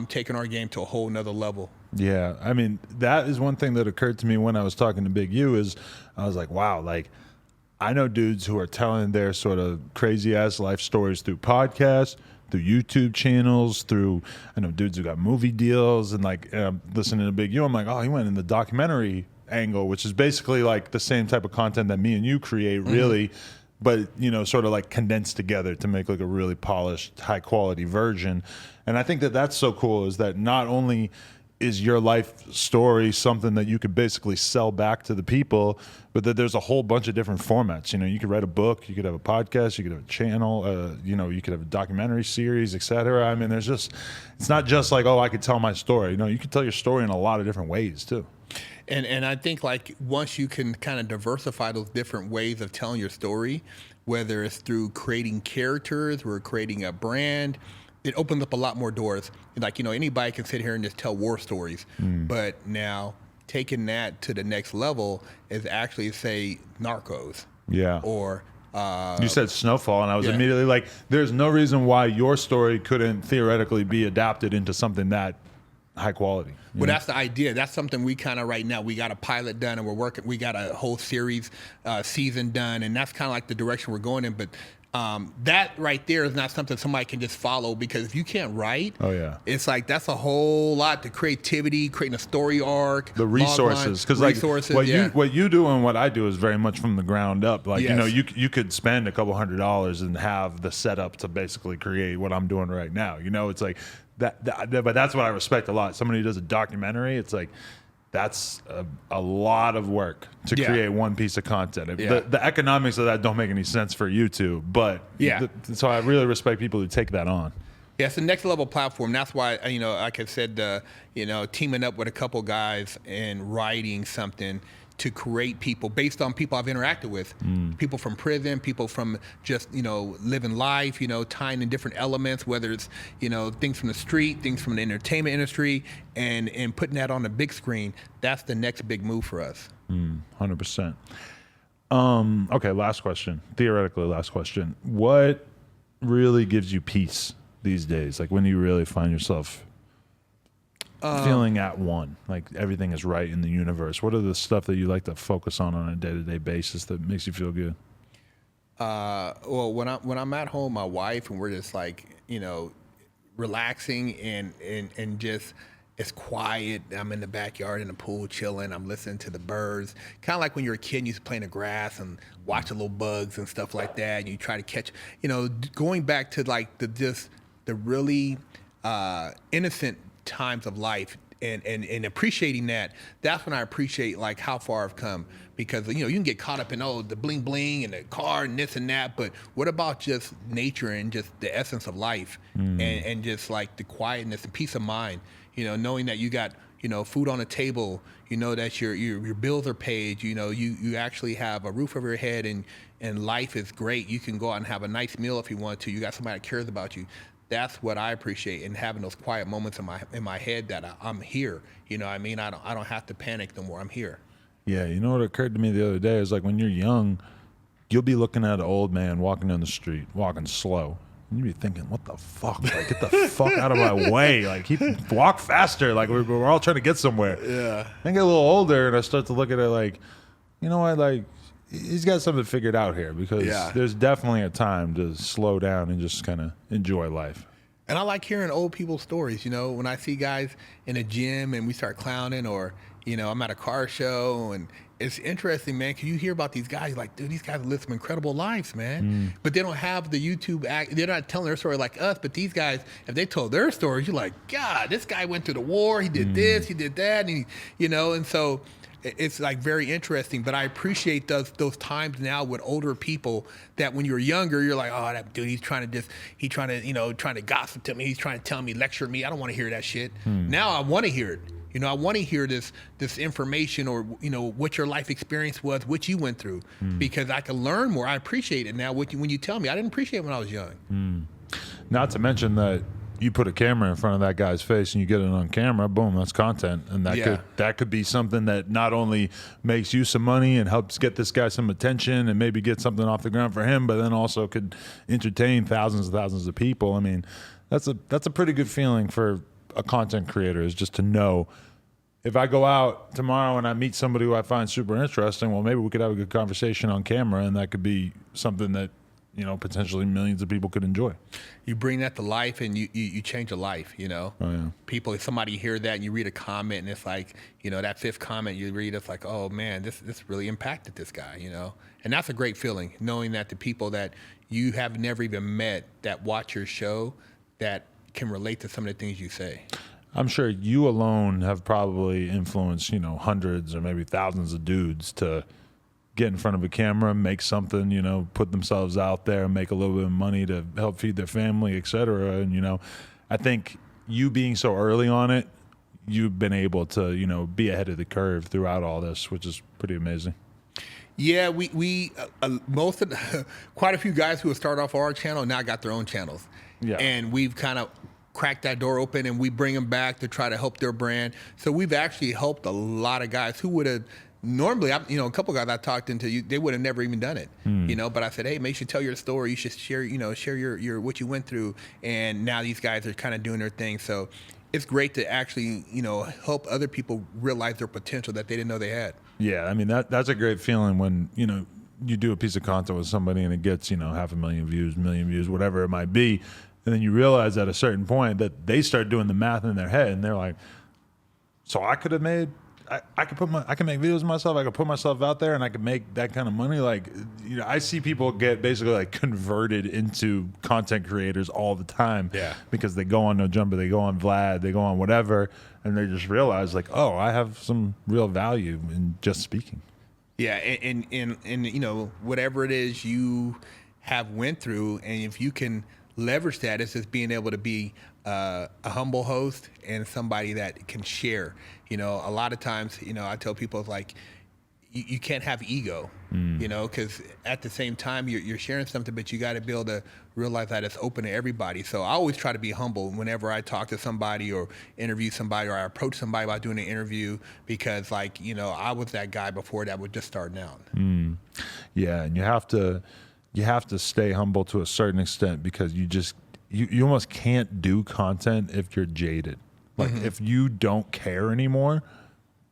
S2: taking our game to a whole nother level.
S1: Yeah, I mean, that is one thing that occurred to me when I was talking to Big U. Is I was like, wow, like I know dudes who are telling their sort of crazy ass life stories through podcasts, through YouTube channels, through, I know dudes who got movie deals, and like listening to Big U, I'm like, oh, he went in the documentary angle, which is basically like the same type of content that me and you create, really. But, you know, sort of like condensed together to make like a really polished, high quality version. And I think that that's so cool, is that not only is your life story something that you could basically sell back to the people, but that there's a whole bunch of different formats. You know, you could write a book, you could have a podcast, you could have a channel, you know, you could have a documentary series, etc. I mean, there's just, it's not just like, oh, I could tell my story. You know, you can tell your story in a lot of different ways too.
S2: And I think like once you can kind of diversify those different ways of telling your story, whether it's through creating characters or creating a brand, it opens up a lot more doors. Like, you know, anybody can sit here and just tell war stories, but now taking that to the next level is actually, say, Narcos.
S1: Yeah.
S2: Or
S1: you said Snowfall, and I was
S2: yeah.
S1: immediately like, there's no reason why your story couldn't theoretically be adapted into something that high quality.
S2: Well, that's the idea. That's something we kind of right now, we got a pilot done, and we're working, we got a whole series season done, and that's kind of like the direction we're going in. But that right there is not something somebody can just follow, because if you can't write, it's like that's a whole lot to creativity, creating a story arc,
S1: the resources, because like what you do and what I do is very much from the ground up. Like, you know, you could spend a couple $100s and have the setup to basically create what I'm doing right now. You know, it's like that but that's what I respect a lot. Somebody who does a documentary, it's like, that's a lot of work to create one piece of content. The economics of that don't make any sense for YouTube, but so I really respect people who take that on.
S2: Yeah, it's the next level platform. That's why, you know, like I said, you know, teaming up with a couple guys and writing something to create people based on people I've interacted with, people from prison, people from just, you know, living life, you know, tying in different elements, whether it's, you know, things from the street, things from the entertainment industry, and putting that on the big screen. That's the next big move for us.
S1: 100%. Okay, last question. Theoretically, last question. What really gives you peace these days? Like, when do you really find yourself feeling at one, like everything is right in the universe? What are the stuff that you like to focus on a day-to-day basis that makes you feel good?
S2: Well, when I'm at home, my wife, and we're just like, you know, relaxing and just, it's quiet. I'm in the backyard in the pool chilling. I'm listening to the birds. Kind of like when you're a kid, you used to play in the grass and watch the little bugs and stuff like that. And you try to catch, you know, going back to like the really innocent times of life, and appreciating that. That's when I appreciate like how far I've come, because, you know, you can get caught up in the bling bling and the car and this and that, but what about just nature and just the essence of life, and just like the quietness and peace of mind, you know, knowing that you got, you know, food on the table, you know, that your bills are paid, you know, you actually have a roof over your head, and life is great. You can go out and have a nice meal if you want to. You got somebody that cares about you. That's what I appreciate, and having those quiet moments in my head that I'm here. You know what I mean? I don't have to panic no more. I'm here.
S1: Yeah, you know what occurred to me the other day is, like, when you're young, you'll be looking at an old man walking down the street, walking slow, and you'll be thinking, what the fuck? Like, get the fuck out of my way. Like, walk faster. Like, we're all trying to get somewhere.
S2: Yeah.
S1: I get a little older, and I start to look at it like, you know what, like, he's got something figured out here, because there's definitely a time to slow down and just kind of enjoy life.
S2: And I like hearing old people's stories. You know, when I see guys in a gym and we start clowning, or, you know, I'm at a car show, and it's interesting, man, because you hear about these guys, like, dude, these guys live some incredible lives, man. But they don't have the YouTube they're not telling their story like us. But these guys, if they told their stories, you're like, God, this guy went through the war, he did this, he did that, and you know, and so it's like very interesting. But I appreciate those times now with older people that when you're younger, you're like, oh, that dude, he's trying to gossip to me. He's trying to tell me, lecture me. I don't want to hear that shit. Now I want to hear it. I want to hear this information, or what your life experience was, what you went through, because I can learn more. I appreciate it now. When you tell me, I didn't appreciate it when I was young.
S1: Not to mention that you put a camera in front of that guy's face and you get it on camera, boom, that's content. And that could be something that not only makes you some money and helps get this guy some attention and maybe get something off the ground for him, but then also could entertain thousands and thousands of people. I mean, that's a pretty good feeling for a content creator, is just to know, if I go out tomorrow and I meet somebody who I find super interesting, well, maybe we could have a good conversation on camera, and that could be something that potentially millions of people could enjoy.
S2: You bring that to life, and you change a life,
S1: Oh, yeah.
S2: People, if somebody hear that and you read a comment, and it's like, that fifth comment you read, it's like, oh man, this really impacted this guy, And that's a great feeling, knowing that the people that you have never even met that watch your show, that can relate to some of the things you say.
S1: I'm sure you alone have probably influenced, hundreds or maybe thousands of dudes to get in front of a camera, make something, put themselves out there, make a little bit of money to help feed their family, et cetera. And, I think you being so early on it, you've been able to, be ahead of the curve throughout all this, which is pretty amazing.
S2: Yeah, we quite a few guys who have started off our channel now got their own channels.
S1: Yeah.
S2: And we've kind of crack that door open, and we bring them back to try to help their brand. So we've actually helped a lot of guys who would have normally, a couple guys I talked into, they would have never even done it, But I said, hey, make sure you tell your story. You should share your what you went through. And now these guys are kind of doing their thing. So it's great to actually, help other people realize their potential that they didn't know they had.
S1: Yeah, I mean that's a great feeling when you do a piece of content with somebody and it gets 500,000 views, million views, whatever it might be. And then you realize at a certain point that they start doing the math in their head, and they're like, so I could have made, I can make videos of myself, I could put myself out there, and I could make that kind of money. Like, I see people get basically like converted into content creators all the time.
S2: Yeah.
S1: Because they go on No Jumper, they go on Vlad, they go on whatever, and they just realize like, oh, I have some real value in just speaking.
S2: Yeah, and whatever it is you have went through, and if you can leverage that, it's just being able to be a humble host and somebody that can share. A lot of times, I tell people, it's like, you can't have ego, because at the same time you're sharing something, but you got to be able to realize that it's open to everybody. So I always try to be humble whenever I talk to somebody or interview somebody, or I approach somebody about doing an interview, because I was that guy before that was just starting out.
S1: Yeah, and you have to stay humble to a certain extent, because you almost can't do content if you're jaded. Like, if you don't care anymore,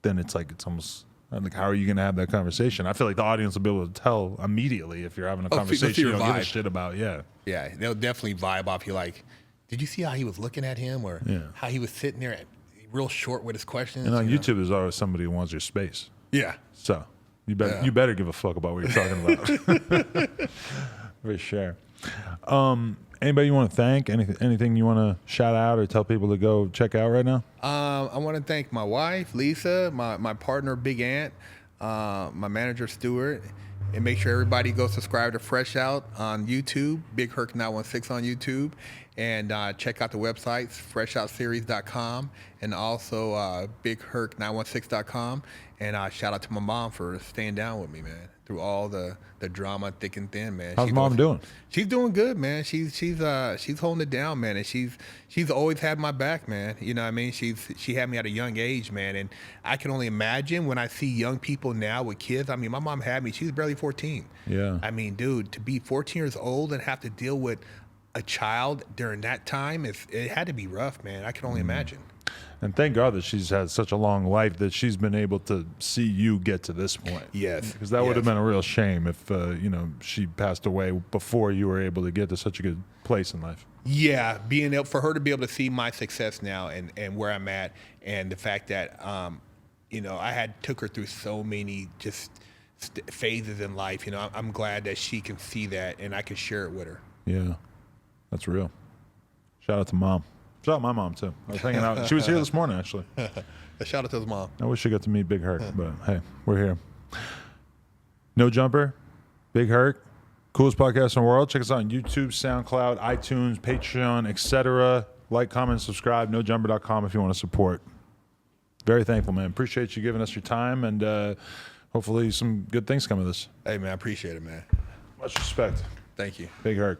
S1: then it's almost like, how are you going to have that conversation? I feel like the audience will be able to tell immediately if you're having a conversation you don't give a shit about. Yeah.
S2: Yeah, they'll definitely vibe off you. Like, did you see how he was looking at him, or how he was sitting there real short with his questions?
S1: And on YouTube, there's always somebody who wants your space.
S2: Yeah.
S1: So you better give a fuck about what you're talking about. For sure. Anybody you want to thank? Anything you want to shout out or tell people to go check out right now?
S2: I want to thank my wife, Lisa, my partner, Big Ant, my manager, Stuart, and make sure everybody go subscribe to Fresh Out on YouTube, Big Herc 916 on YouTube, and check out the websites, freshoutseries.com, and also bigherc916.com. And shout out to my mom for staying down with me, man, through all the drama, thick and thin, man.
S1: How's mom doing?
S2: She's doing good, man. She's holding it down, man, and she's always had my back, man. You know what I mean? She had me at a young age, man, and I can only imagine when I see young people now with kids. I mean, my mom had me. She was barely 14.
S1: Yeah.
S2: I mean, dude, to be 14 years old and have to deal with a child during that time, it had to be rough, man. I can only imagine.
S1: And thank God that she's had such a long life that she's been able to see you get to this point.
S2: Yes.
S1: Because that would have been a real shame if, she passed away before you were able to get to such a good place in life.
S2: Yeah, being able for her to be able to see my success now and where I'm at, and the fact that, I took her through so many just phases in life. I'm glad that she can see that and I can share it with her.
S1: Yeah, that's real. Shout out to mom. Shout out my mom, too. I was hanging out. She was here this morning, actually.
S2: A shout out to his mom.
S1: I wish I got to meet Big Herc, but hey, we're here. No Jumper, Big Herc, coolest podcast in the world. Check us out on YouTube, SoundCloud, iTunes, Patreon, etc. Like, comment, subscribe. NoJumper.com if you want to support. Very thankful, man. Appreciate you giving us your time, and hopefully some good things come of this.
S2: Hey, man, I appreciate it, man.
S1: Much respect.
S2: Thank you.
S1: Big Herc.